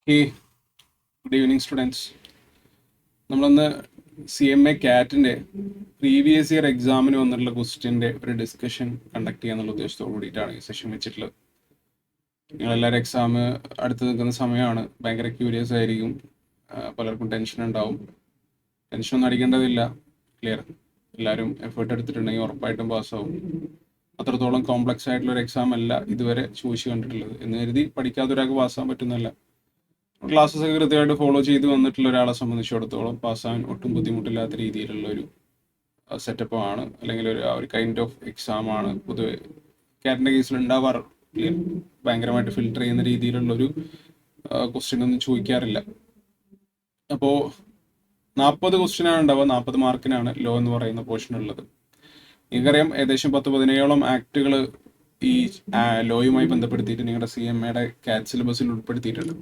Okay, good evening students. നമ്മളൊന്ന് CMA CATൻ്റെ previous year എക്സാമിന് വന്നിട്ടുള്ള ക്വസ്റ്റ്യൻ്റെ ഒരു ഡിസ്കഷൻ കണ്ടക്ട് ചെയ്യാന്നുള്ള ഉദ്ദേശത്തോടു കൂടിയിട്ടാണ് ഈ സെഷൻ വെച്ചിട്ടുള്ളത്. നിങ്ങളെല്ലാവരും എക്സാം അടുത്ത് നിൽക്കുന്ന സമയമാണ്, ഭയങ്കര ക്യൂരിയസ് ആയിരിക്കും, പലർക്കും ടെൻഷൻ ഉണ്ടാവും. ടെൻഷനൊന്നും അടിക്കേണ്ടതില്ല, ക്ലിയർ. എല്ലാവരും എഫേർട്ട് എടുത്തിട്ടുണ്ടെങ്കിൽ ഉറപ്പായിട്ടും പാസ്സാവും. അത്രത്തോളം കോംപ്ലക്സ് ആയിട്ടുള്ള ഒരു എക്സാം അല്ല ഇതുവരെ ചോദിച്ചു കണ്ടിട്ടുള്ളത് എന്ന് കരുതി പഠിക്കാതെ ഒരാൾക്ക് പാസ്സാകാൻ പറ്റുന്നതല്ല. ക്ലാസ്സസ് ഒക്കെ കൃത്യമായിട്ട് ഫോളോ ചെയ്ത് വന്നിട്ടുള്ള ഒരാളെ സംബന്ധിച്ചിടത്തോളം പാസ്സാകാൻ ഒട്ടും ബുദ്ധിമുട്ടില്ലാത്ത രീതിയിലുള്ള ഒരു സെറ്റപ്പ് ആണ്, അല്ലെങ്കിൽ ഒരു കൈൻഡ് ഓഫ് എക്സാം ആണ് പൊതുവെ കാറ്റിൻ്റെ കേസിൽ ഉണ്ടാവാറ്. ഭയങ്കരമായിട്ട് ഫിൽട്ടർ ചെയ്യുന്ന രീതിയിലുള്ള ഒരു ക്വസ്റ്റ്യൻ ഒന്നും ചോദിക്കാറില്ല. അപ്പോൾ 40 ക്വസ്റ്റ്യനാണ് ഉണ്ടാവുക, 40 മാർക്കിനാണ് ലോ എന്ന് പറയുന്ന പോർഷൻ ഉള്ളത്. നിങ്ങൾക്കറിയാം, ഏകദേശം 10-15ഓളം ആക്ടുകൾ ഈ ലോയുമായി ബന്ധപ്പെടുത്തിയിട്ട് നിങ്ങളുടെ CMAയുടെ കാറ്റ് സിലബസിൽ ഉൾപ്പെടുത്തിയിട്ടുണ്ട്.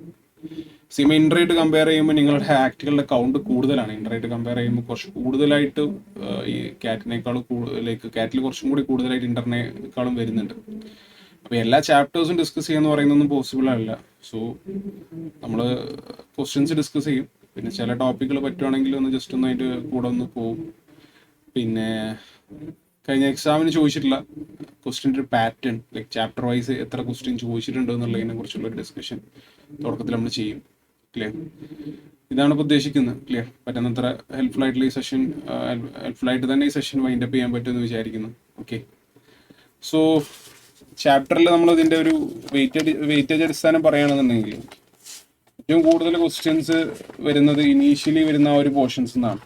CMA ഇന്ററായിട്ട് കമ്പയർ ചെയ്യുമ്പോൾ നിങ്ങളുടെ ആക്ടുകളുടെ കൗണ്ട് കൂടുതലാണ്. ഇന്ററായിട്ട് കമ്പയർ ചെയ്യുമ്പോൾ കുറച്ച് കൂടുതലായിട്ട് ഈ കാറ്റിനേക്കാളും കാറ്റിൽ കുറച്ചും കൂടി കൂടുതലായിട്ട് ഇന്ററിനേക്കാളും വരുന്നുണ്ട്. അപ്പോൾ എല്ലാ ചാപ്റ്റേഴ്സും ഡിസ്കസ് ചെയ്യാന്ന് പറയുന്നതൊന്നും പോസിബിൾ അല്ല. സോ നമ്മൾ ക്വസ്റ്റ്യൻസ് ഡിസ്കസ് ചെയ്യും, പിന്നെ ചില ടോപ്പിക്കുകൾ പറ്റുവാണെങ്കിൽ ഒന്ന് ജസ്റ്റ് ഒന്ന് അതിൻ്റെ കൂടെ ഒന്ന് പോകും. പിന്നെ കഴിഞ്ഞ എക്സാമിന് ചോദിച്ചിട്ടുള്ള ക്വസ്റ്റ്യൻ്റെ ഒരു പാറ്റേൺ, ലൈക്ക് ചാപ്റ്റർ വൈസ് എത്ര ക്വസ്റ്റ്യൻ ചോദിച്ചിട്ടുണ്ട് എന്നുള്ളതിനെ കുറിച്ചുള്ള ഒരു ഡിസ്കഷൻ തുടക്കത്തിൽ നമ്മൾ ചെയ്യും. ക്ലിയർ? ഇതാണ് ഇപ്പോൾ ഉദ്ദേശിക്കുന്നത്. ക്ലിയർ? പറ്റുന്നത്ര ഹെൽപ്ഫുൾ ആയിട്ടുള്ള ഈ സെഷൻ ഹെൽപ്ഫുള്ളായിട്ട് തന്നെ ഈ സെഷൻ വൈൻഡപ്പ് ചെയ്യാൻ പറ്റുമെന്ന് വിചാരിക്കുന്നു. ഓക്കെ, സോ ചാപ്റ്ററിൽ നമ്മൾ ഇതിൻ്റെ ഒരു വെയിറ്റേജ് അടിസ്ഥാനം പറയുകയാണെന്നുണ്ടെങ്കിൽ ഏറ്റവും കൂടുതൽ ക്വസ്റ്റ്യൻസ് വരുന്നത് ഇനീഷ്യലി വരുന്ന ആ ഒരു പോർഷൻസ് എന്നാണ്.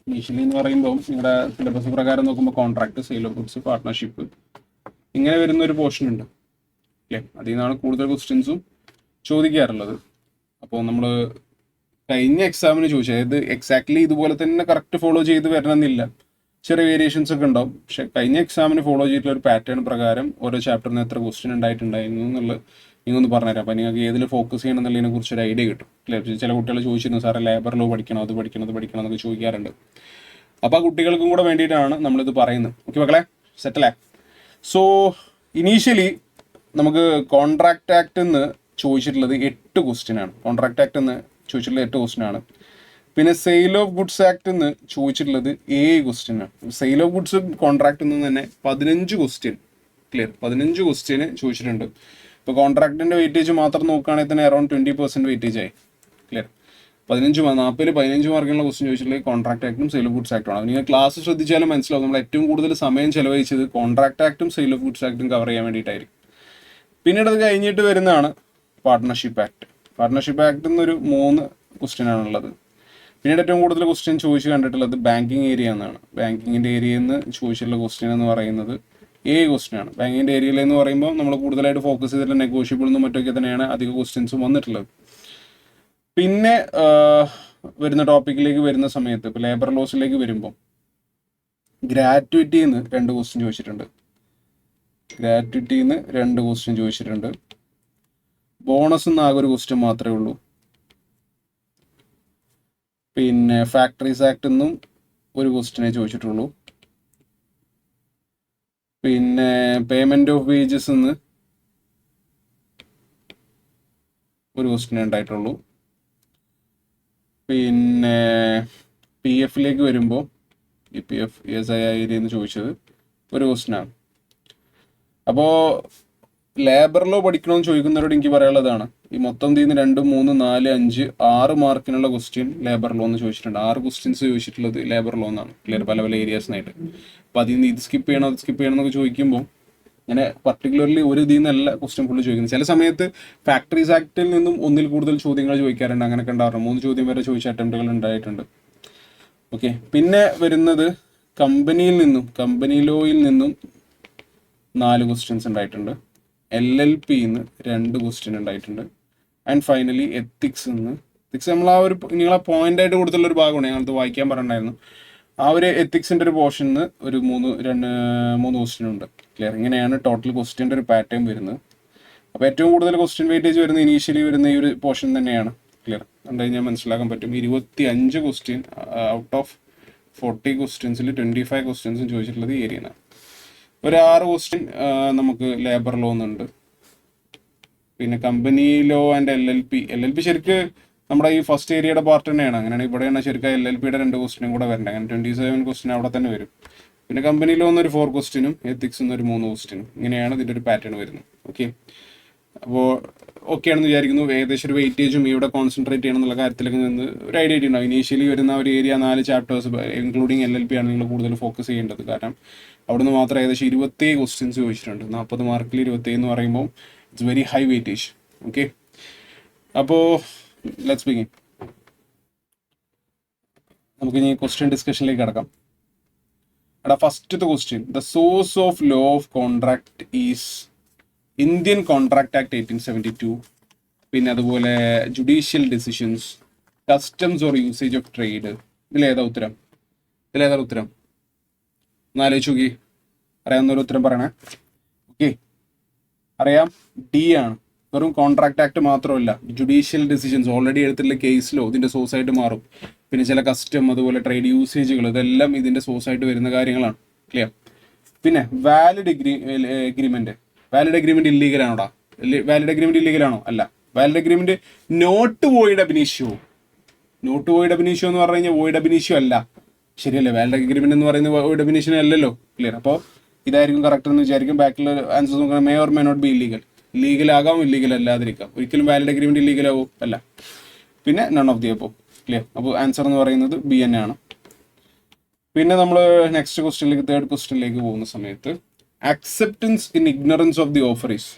ഇനീഷ്യലി എന്ന് പറയുമ്പോൾ നിങ്ങളുടെ സിലബസ് പ്രകാരം നോക്കുമ്പോൾ contract, sale of goods, partnership, ഇങ്ങനെ വരുന്ന ഒരു പോർഷൻ ഉണ്ട്. ഓക്കെ, അതിൽ നിന്നാണ് കൂടുതൽ ക്വസ്റ്റ്യൻസും ചോദിക്കാറുള്ളത്. അപ്പോൾ നമ്മൾ കഴിഞ്ഞ എക്സാമിന് ചോദിച്ചത്, അതായത് എക്സാക്ട്ലി ഇതുപോലെ തന്നെ കറക്റ്റ് ഫോളോ ചെയ്ത് വരണമെന്നില്ല, ചെറിയ വേരിയേഷൻസ് ഒക്കെ ഉണ്ടാവും. പക്ഷെ കഴിഞ്ഞ എക്സാമിന് ഫോളോ ചെയ്തിട്ടുള്ള ഒരു പാറ്റേൺ പ്രകാരം ഓരോ ചാപ്റ്ററിന് എത്ര ക്വസ്റ്റ്യൻ ഉണ്ടായിട്ടുണ്ടായിരുന്നു എന്നുള്ളത് നിങ്ങൊന്ന് പറഞ്ഞുതരാം. അപ്പോൾ നിങ്ങൾക്ക് ഏതിൽ ഫോക്കസ് ചെയ്യണം എന്നുള്ളതിനെ കുറിച്ച് ഒരു ഐഡിയ കിട്ടും. ചില കുട്ടികൾ ചോദിച്ചിരുന്നു, സാറേ ലേബർ ലോ പഠിക്കണം, അത് പഠിക്കണം, അത് പഠിക്കണം എന്നൊക്കെ ചോദിക്കാറുണ്ട്. അപ്പോൾ ആ കുട്ടികൾക്കും കൂടെ വേണ്ടിയിട്ടാണ് നമ്മളിത് പറയുന്നത്. ഓക്കെ മക്കളെ, സെറ്റല്ലേ? സോ ഇനീഷ്യലി നമുക്ക് കോൺട്രാക്ട് ആക്ട് എന്ന് ചോദിച്ചിട്ടുള്ളത് 8 ക്വസ്റ്റ്യൻ ആണ്. കോൺട്രാക്ട് ആക്ട് എന്ന് ചോദിച്ചിട്ടുള്ളത് 8 ക്വസ്റ്റ്യൻ ആണ്. പിന്നെ സെയിൽ ഓഫ് ഗുഡ്സ് ആക്ട് എന്ന് ചോദിച്ചിട്ടുള്ളത് 7 ക്വസ്റ്റ്യൻ ആണ്. സെയിൽ ഓഫ് ഗുഡ്സ് കോൺട്രാക്ട് എന്ന് തന്നെ 15 ക്വസ്റ്റ്യൻ. ക്ലിയർ? 15 ക്വസ്റ്റ്യന് ചോദിച്ചിട്ടുണ്ട്. ഇപ്പോൾ കോൺട്രാക്ടിൻ്റെ വെയിറ്റേജ് മാത്രം നോക്കുകയാണെങ്കിൽ തന്നെ അറൗണ്ട് 20% വെയിറ്റേജ് ആയി. ക്ലിയർ? 15 മാർക്കിനുള്ള ക്വസ്റ്റ്യൻ ചോദിച്ചിട്ടുള്ളത് കോൺട്രാക്ട് ആക്ടും സെയിൽ ഓഫ് ഗുഡ്സ് ആക്ടും ആണ്. നിങ്ങൾ ക്ലാസ് ശ്രദ്ധിച്ചാലും മനസ്സിലാവും, നമ്മൾ ഏറ്റവും കൂടുതൽ സമയം ചെലവഴിച്ചത് കോൺട്രാക്ട് ആക്ടും സെയിൽ ഓഫ് ഗുഡ്സ് ആക്ടും കവർ ചെയ്യാൻ വേണ്ടിയിട്ടായിരിക്കും. പിന്നീട് അത് കഴിഞ്ഞിട്ട് വരുന്നതാണ് പാർട്ട്ണർഷിപ്പ് ആക്ട്. പാർട്ട്ണർഷിപ്പ് ആക്ട് എന്നൊരു 3 ക്വസ്റ്റ്യൻ ആണുള്ളത്. പിന്നീട് ഏറ്റവും കൂടുതൽ ക്വസ്റ്റ്യൻ ചോദിച്ച് കണ്ടിട്ടുള്ളത് ബാങ്കിങ് ഏരിയ എന്നാണ്. ബാങ്കിങ്ങിൻ്റെ ഏരിയയിൽ നിന്ന് ചോദിച്ചിട്ടുള്ള ക്വസ്റ്റ്യൻ എന്ന് പറയുന്നത് 7 ക്വസ്റ്റ്യൻ ആണ്. ബാങ്കിങ്ങിൻ്റെ ഏരിയയിൽ എന്ന് പറയുമ്പോൾ നമ്മൾ കൂടുതലായിട്ട് ഫോക്കസ് ചെയ്തിട്ടുള്ള നെഗോഷ്യബിൾ എന്നും മറ്റൊക്കെ തന്നെയാണ് അധിക ക്വസ്റ്റ്യൻസും വന്നിട്ടുള്ളത്. പിന്നെ വരുന്ന ടോപ്പിക്കിലേക്ക് വരുന്ന സമയത്ത് ഇപ്പോൾ ലേബർ ലോസിലേക്ക് വരുമ്പോൾ ഗ്രാറ്റുവിറ്റിയിൽ നിന്ന് 2 ക്വസ്റ്റ്യൻ ചോദിച്ചിട്ടുണ്ട്. ഗ്രാറ്റുവിറ്റിയിൽ നിന്ന് 2 ക്വസ്റ്റ്യൻ ചോദിച്ചിട്ടുണ്ട്. ബോണസ് നിന്ന് ആകെ ഒരു ക്വസ്റ്റ്യൻ മാത്രമേ ഉള്ളൂ. പിന്നെ ഫാക്ടറീസ് ആക്ട് നിന്നും ഒരു ക്വസ്റ്റ്യനെ ചോദിച്ചിട്ടുള്ളൂ. പിന്നെ പേയ്മെന്റ് ഓഫ് വേജസ് നിന്ന് ഒരു ക്വസ്റ്റ്യൻ ഉണ്ടായിട്ടുള്ളൂ. പിന്നെ PF വരുമ്പോൾ EPF ESI ഏരിയ എന്ന് ചോദിച്ചത് ഒരു ക്വസ്റ്റ്യനാണ്. അപ്പോൾ ലേബർ ലോ പഠിക്കണമെന്ന് ചോദിക്കുന്നവരോട് എനിക്ക് പറയാനുള്ളതാണ്, ഈ മൊത്തം തീർന്ന് 2, 3, 4, 5, 6 മാർക്കിനുള്ള ക്വസ്റ്റ്യൻ ലേബർ ലോ എന്ന് ചോദിച്ചിട്ടുണ്ട്. 6 ക്വസ്റ്റ്യൻസ് ചോദിച്ചിട്ടുള്ളത് ലേബർ ലോ എന്നാണ്. ക്ലിയർ? പല പല ഏരിയാസിനായിട്ട്. അപ്പോൾ അതിൽ നിന്ന് ഇത് സ്കിപ്പ് ചെയ്യണം, അത് സ്കിപ്പ് ചെയ്യണം എന്നൊക്കെ ചോദിക്കുമ്പോൾ അങ്ങനെ പർട്ടിക്കുലർലി ഒരു ഇതിൽ നിന്നല്ല ക്വസ്റ്റ്യൻ ഫുള്ള് ചോദിക്കുന്നത്. ചില സമയത്ത് ഫാക്ടറീസ് ആക്ടിൽ നിന്നും ഒന്നിൽ കൂടുതൽ ചോദ്യങ്ങൾ ചോദിക്കാറുണ്ട്. അങ്ങനെയൊക്കെ ഉണ്ടാവാറുണ്ട്. 3 ചോദ്യം വരെ ചോദിച്ച അറ്റംപ്റ്റുകൾ ഉണ്ടായിട്ടുണ്ട്. ഓക്കെ, പിന്നെ വരുന്നത് കമ്പനി ലോയിൽ നിന്നും 4 ക്വസ്റ്റ്യൻസ് ഉണ്ടായിട്ടുണ്ട്. LLP നിന്ന് 2 ക്വസ്റ്റ്യൻ ഉണ്ടായിട്ടുണ്ട്. ആൻഡ് ഫൈനലി എത്തിക്സ് നമ്മൾ ആ ഒരു നിങ്ങളെ പോയിന്റായിട്ട് കൊടുത്തുള്ള ഒരു ഭാഗമാണ് ഞങ്ങളത് വായിക്കാൻ പറഞ്ഞിട്ടുണ്ടായിരുന്നു. ആ ഒരു എത്തിക്സിൻ്റെ ഒരു പോർഷന് ഒരു 3 ക്വസ്റ്റ്യൻ ഉണ്ട്. ക്ലിയർ? ഇങ്ങനെയാണ് ടോട്ടൽ ക്വസ്റ്റ്യൻ്റെ ഒരു പാറ്റേൺ വരുന്നത്. അപ്പോൾ ഏറ്റവും കൂടുതൽ ക്വസ്റ്റ്യൻ വെയിറ്റേജ് വരുന്ന ഇനീഷ്യലി വരുന്ന ഈ ഒരു പോർഷൻ തന്നെയാണ്. ക്ലിയർ? കണ്ടു കഴിഞ്ഞാൽ മനസ്സിലാക്കാൻ പറ്റും. 25 ക്വസ്റ്റ്യൻ ഔട്ട് ഓഫ് 40 ക്വസ്റ്റ്യൻസിൽ 25 ക്വസ്റ്റ്യൻസും ചോദിച്ചിട്ടുള്ളത് ഈ ഏരിയയാണ്. ഒരു 6 ക്വസ്റ്റ്യൻ നമുക്ക് ലേബർ ലോ എന്നുണ്ട്. പിന്നെ കമ്പനി ലോ ആൻഡ് LLP ശരിക്ക് നമ്മുടെ ഈ ഫസ്റ്റ് ഏരിയയുടെ പാർട്ട് തന്നെയാണ്. അങ്ങനെയാണ് ഇവിടെയാണ് ശരിക്കും LLPയുടെ 2 ക്വസ്റ്റിനും കൂടെ വരേണ്ടത്. അങ്ങനെ 27 ക്വസ്റ്റിൻ അവിടെ തന്നെ വരും. പിന്നെ കമ്പനി ലോ എന്നൊരു 4 ക്വസ്റ്റിനും എത്തിക്സ് എന്നൊരു 3 ക്വസ്റ്റിനും. ഇങ്ങനെയാണ് ഇതിൻ്റെ ഒരു പാറ്റേൺ വരുന്നത്. ഓക്കെ, അപ്പോൾ ഓക്കെ ആണെന്ന് വിചാരിക്കുന്നു. ഏകദേശം ഒരു വെയിറ്റേജും ഇവിടെ കോൺസെൻട്രേറ്റ് ചെയ്യണം എന്നുള്ള കാര്യത്തിലേക്ക് നിന്ന് ഒരു ഐഡിയ ഉണ്ടാവും. ഇനീഷ്യലി വരുന്ന ഒരു ഏരിയ 4 ചാപ്റ്റേഴ്സ് ഇൻക്ലൂഡിങ് LLP ആണ് നിങ്ങൾ കൂടുതൽ ഫോക്കസ് ചെയ്യേണ്ടത്. കാരണം അവിടുന്ന് മാത്രം ഏകദേശം 27 ക്വസ്റ്റ്യൻസ് ചോദിച്ചിട്ടുണ്ട്. 40 മാർക്കിൽ 27 എന്ന് പറയുമ്പോൾ it's very high weightage. Okay, അപ്പോൾ ലെറ്റ്സ് ബിഗിൻ. നമുക്ക് ഇനി ക്വസ്റ്റ്യൻ ഡിസ്കഷനിലേക്ക് കടക്കാം. എടാ, ഫസ്റ്റത്തെ question, the source of law of contract is Indian contract act 1872. പിന്നെ അതുപോലെ judicial decisions, customs or usage of trade. ഇതിലേതാ ഉത്തരം? ഒന്നാലോചിച്ച് നോക്കി. അറിയാവുന്നൊരു ഉത്തരം പറയണേ. ഓക്കെ, അറിയാം, ഡി ആണ്. വെറും കോൺട്രാക്ട് ആക്ട് മാത്രമല്ല, ജുഡീഷ്യൽ ഡിസിഷൻസ് ഓൾറെഡി എടുത്തിട്ടുള്ള കേസിലോ ഇതിൻ്റെ സോഴ്സായിട്ട് മാറും. പിന്നെ ചില കസ്റ്റം, അതുപോലെ ട്രേഡ് യൂസേജുകൾ, ഇതെല്ലാം ഇതിൻ്റെ സോഴ്സായിട്ട് വരുന്ന കാര്യങ്ങളാണ്. ക്ലിയർ? പിന്നെ വാലിഡ് എഗ്രിമെന്റ് ഇല്ലീഗലാണോടാ? വാലിഡ് എഗ്രിമെന്റ് ഇല്ലീഗലാണോ? അല്ല. വാലിഡ് എഗ്രിമെന്റ് നോട്ട് വോയിഡ് അബിനീഷ്യോ എന്ന് പറഞ്ഞു കഴിഞ്ഞാൽ വോയിഡ് അബിനീഷ്യോ അല്ല. ശരിയല്ലേ? വാലിഡ് എഗ്രിമെന്റ് എന്ന് പറയുന്നത് വോയിഡ് അബിനീഷ്യോ അല്ലല്ലോ. ക്ലിയർ? അപ്പോൾ ഇതായിരിക്കും കറക്റ്റ് എന്ന് വിചാരിക്കും. ബാക്കിയുള്ള ആൻസേഴ്സ് നോക്കണം. May or may not be illegal. Legal ആകാം, ഇല്ലീഗൽ അല്ലാതിരിക്കാം. ഒരിക്കലും വാലിഡ് എഗ്രിമെന്റ് ഇല്ലീഗൽ ആവും അല്ല. പിന്നെ none of the above. Clear? അപ്പോൾ ആൻസർ എന്ന് പറയുന്നത് ബി തന്നെയാണ്. പിന്നെ നമ്മൾ നെക്സ്റ്റ് ക്വസ്റ്റ്യനിലേക്ക്, തേർഡ് ക്വസ്റ്റ്യനിലേക്ക് പോകുന്ന സമയത്ത്, acceptance in ignorance of the offer is.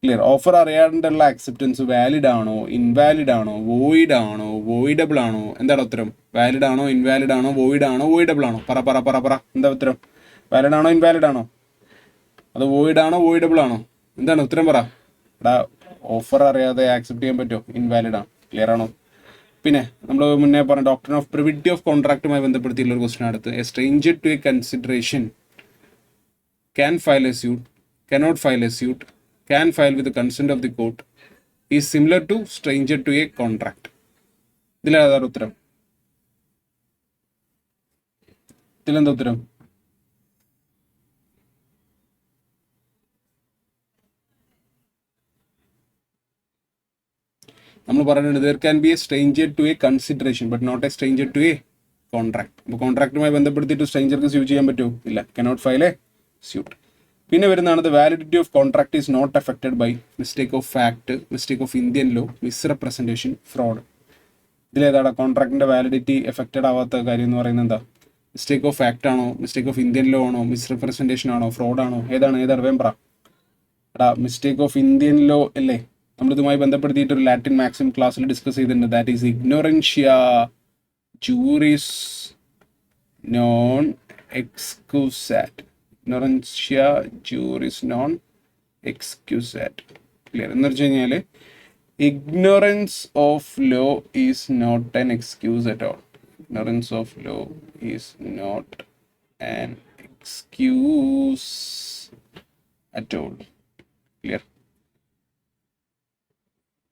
Clear? Offer അറിയാണ്ടുള്ള അക്സെപ്റ്റൻസ് വാലിഡ് ആണോ, ഇൻവാലിഡ് ആണോ, വോയിഡ് ആണോ, വോയിഡബിൾ ആണോ? എന്താണ് ഉത്തരം? വാലിഡ് ആണോ, ഇൻവാലിഡ് ആണോ, വോയിഡ് ആണോ, വോയിഡബിൾ ആണോ? പറ. എന്താ ഉത്തരം? വാലിഡ് ആണോ, ഇൻവാലിഡ് ആണോ, അത് വോയിഡ് ആണോ, വോയിഡബിൾ ആണോ? എന്താണ് ഉത്തരം? പറ. എടാ, ഓഫർ അറിയാതെ ആക്സെപ്റ്റ് ചെയ്യാൻ പറ്റുമോ? ഇൻവാലിഡ് ആണ്. ക്ലിയർ ആണോ? പിന്നെ നമ്മൾ മുന്നേ പറഞ്ഞ ഡോക്ട്രിൻ ഓഫ് പ്രിവിറ്റി ഓഫ് കോൺട്രാക്റ്റുമായി ബന്ധപ്പെടുത്തിയുള്ള ഒരു ക്വസ്റ്റൻ അടുത്ത്, a stranger to a consideration can file a suit, cannot file a suit, can file with the consent of the court, is similar to stranger to a contract. ഇതിലേതാണ് ഉത്തരം? ഇതിലെന്താ ഉത്തരം? നമ്മൾ പറയുന്നത് there can be a stranger to a consideration but not a stranger to a contract. അപ്പോൾ കോൺട്രാക്റ്റുമായി ബന്ധപ്പെടുത്തിയിട്ട് സ്ട്രേഞ്ചർക്ക് sue ചെയ്യാൻ പറ്റുമോ? ഇല്ല. cannot file a suit. പിന്നെ വരുന്നതാണ്, the validity of contract is not affected by mistake of fact, mistake of Indian law, misrepresentation, fraud. ഇതിലേതാണ് കോൺട്രാക്ടിൻ്റെ validity affected ആവാത്ത കാര്യം എന്ന് പറയുന്നത്? എന്താ? മിസ്റ്റേക്ക് ഓഫ് ഫാക്ട് ആണോ, മിസ്റ്റേക്ക് ഓഫ് ഇന്ത്യൻ ലോ ആണോ, മിസ്റെപ്രസെൻറ്റേഷൻ ആണോ, ഫ്രോഡ് ആണോ? ഏതാണ് വേം പറ. എടാ, മിസ്റ്റേക്ക് ഓഫ് ഇന്ത്യൻ ലോ അല്ലേ? നമ്മളിതുമായി ബന്ധപ്പെടുത്തിയിട്ട് ഒരു ലാറ്റിൻ മാക്സിം ക്ലാസ്സിൽ ഡിസ്കസ് ചെയ്തിട്ടുണ്ട്. ദാറ്റ് ഈസ് ഇഗ്നോറൻഷ്യ ജൂറിസ് നോൺ എക്സ്ക്യൂസാറ്റ്. Ignorantia juris non excusat. Clear? എന്ന് വെച്ച് കഴിഞ്ഞാൽ ignorance of law is not an excuse at all. Ignorance of law is not an excuse at all. Clear?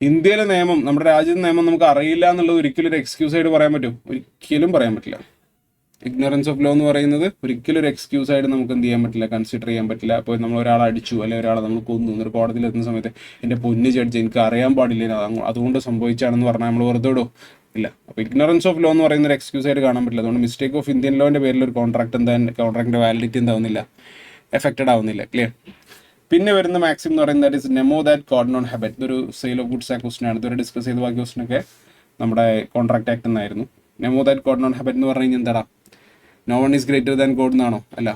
ഇന്ത്യയിലെ നിയമം, നമ്മുടെ രാജ്യത്തെ നിയമം നമുക്ക് അറിയില്ല എന്നുള്ളത് ഒരിക്കലും ഒരു എക്സ്ക്യൂസ് ആയിട്ട് പറയാൻ പറ്റും? ഒരിക്കലും പറയാൻ പറ്റില്ല. ഇഗ്നറൻസ് ഓഫ് ലോ എന്ന് പറയുന്നത് ഒരിക്കലും ഒരു എക്സ്ക്യൂസ് ആയിട്ട് നമുക്ക് എന്ത് ചെയ്യാൻ പറ്റില്ല, കൺസിഡർ ചെയ്യാൻ പറ്റില്ല. അപ്പോൾ നമ്മൾ ഒരാളെ അടിച്ചു, അല്ലെങ്കിൽ ഒരാളെ നമ്മൾ കൊന്നു, ഒരു കോടതിയിൽ എത്തുന്ന സമയത്ത് എൻ്റെ പൊന്ന് ജഡ്ജ് എനിക്ക് അറിയാൻ പാടില്ല അതുകൊണ്ട് സംഭവിച്ചാണെന്ന് പറഞ്ഞാൽ നമ്മൾ വെറുതെ ഇടോ? ഇല്ല. അപ്പോൾ ഇഗ്നറൻസ് ഓഫ് ലോ എന്ന് പറയുന്ന ഒരു എക്സ്ക്യൂസ് ആയിട്ട് കാണാൻ പറ്റില്ല. അതുകൊണ്ട് മിസ്റ്റേക്ക് ഓഫ് ഇന്ത്യൻ ലോൻ്റെ പേരിൽ ഒരു കോൺട്രാക്ടിൻ്റെ വാലിഡിറ്റി എന്താവുന്നില്ല, എഫക്റ്റഡ് ആവുന്നില്ല. ക്ലിയർ? പിന്നെ വരുന്ന മാക്സിം എന്ന് പറയുന്നത് ദാറ്റ് ഇസ് നെമോ ദാറ്റ് കോഡ് നോൺ ഹാബിറ്റ്. ഇതൊരു sale of goods act question ആണ്. ഇതൊരു ഡിസ്കസ് ചെയ്ത ബാക്കി ക്വസ്റ്റനൊക്കെ നമ്മുടെ കോൺട്രാക്ട് ആക്ട് എന്നായിരുന്നു. നെമോ ദാറ്റ് കോഡ് നോൺ ഹാബിറ്റ് എന്ന് പറഞ്ഞു കഴിഞ്ഞാൽ എന്താടാ? No one is greater than god എന്നാണോ? അല്ല.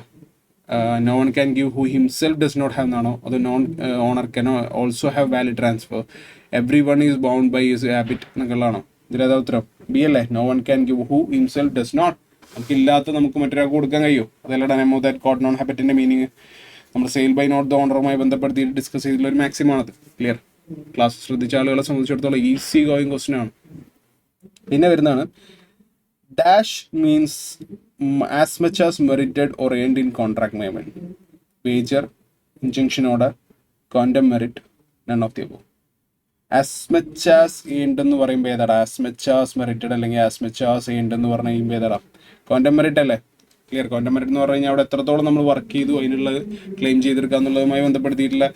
No one can give who himself does not have എന്നാണോ? അത് non owner can also have valid transfer. Every one is bound by his habit എന്നൊക്കെയുള്ളതാണോ? ഇതിലേതാ ഉത്തരം? ബി അല്ലേ? No one can give who himself does not. നമുക്കില്ലാത്ത നമുക്ക് മറ്റൊരാൾക്ക് കൊടുക്കാൻ കഴിയുമോ? അതല്ലടാ നെമോ ദാറ്റ് കോഡ് നോൺ ഹാബിറ്റിൻ്റെ മീനിങ്. നമ്മൾ സെയിൽ ബൈ നോട്ട് ദ ഓണറുമായി ബന്ധപ്പെടുത്തി ഡിസ്കസ് ചെയ്തിട്ടുള്ള ഒരു മാക്സിമാണത്. ക്ലിയർ? ക്ലാസ് ശ്രദ്ധിച്ച ആളുകളെ സംബന്ധിച്ചിടത്തോളം ഈസി ഗോയിങ് ക്വസ്റ്റൻ ആണ്. പിന്നെ വരുന്നതാണ് dash means as much as merited or earned in contract payment. Wager, injunction order, കോണ്ടം മെറിറ്റ്, none of the above. As much as earned എന്ന് പറയുമ്പോൾ ഏതാടാ? ആസ് മച്ച് ആസ് മെറിറ്റഡ് അല്ലെങ്കിൽ ആസ് മച്ച് ആസ് ഏൺഡ് എന്ന് പറഞ്ഞു കഴിയുമ്പോൾ ഏതാടാ? കോണ്ടം മെറിറ്റ് അല്ലേ? ക്ലിയർ. കോണ്ടംപറേറ്റ് എന്ന് പറഞ്ഞു കഴിഞ്ഞാൽ അവിടെ എത്രത്തോളം നമ്മൾ വർക്ക് ചെയ്തു അതിനുള്ളത് ക്ലെയിം ചെയ്തെടുക്കുക എന്നുള്ളതുമായി ബന്ധപ്പെടുത്തിയിട്ടുള്ള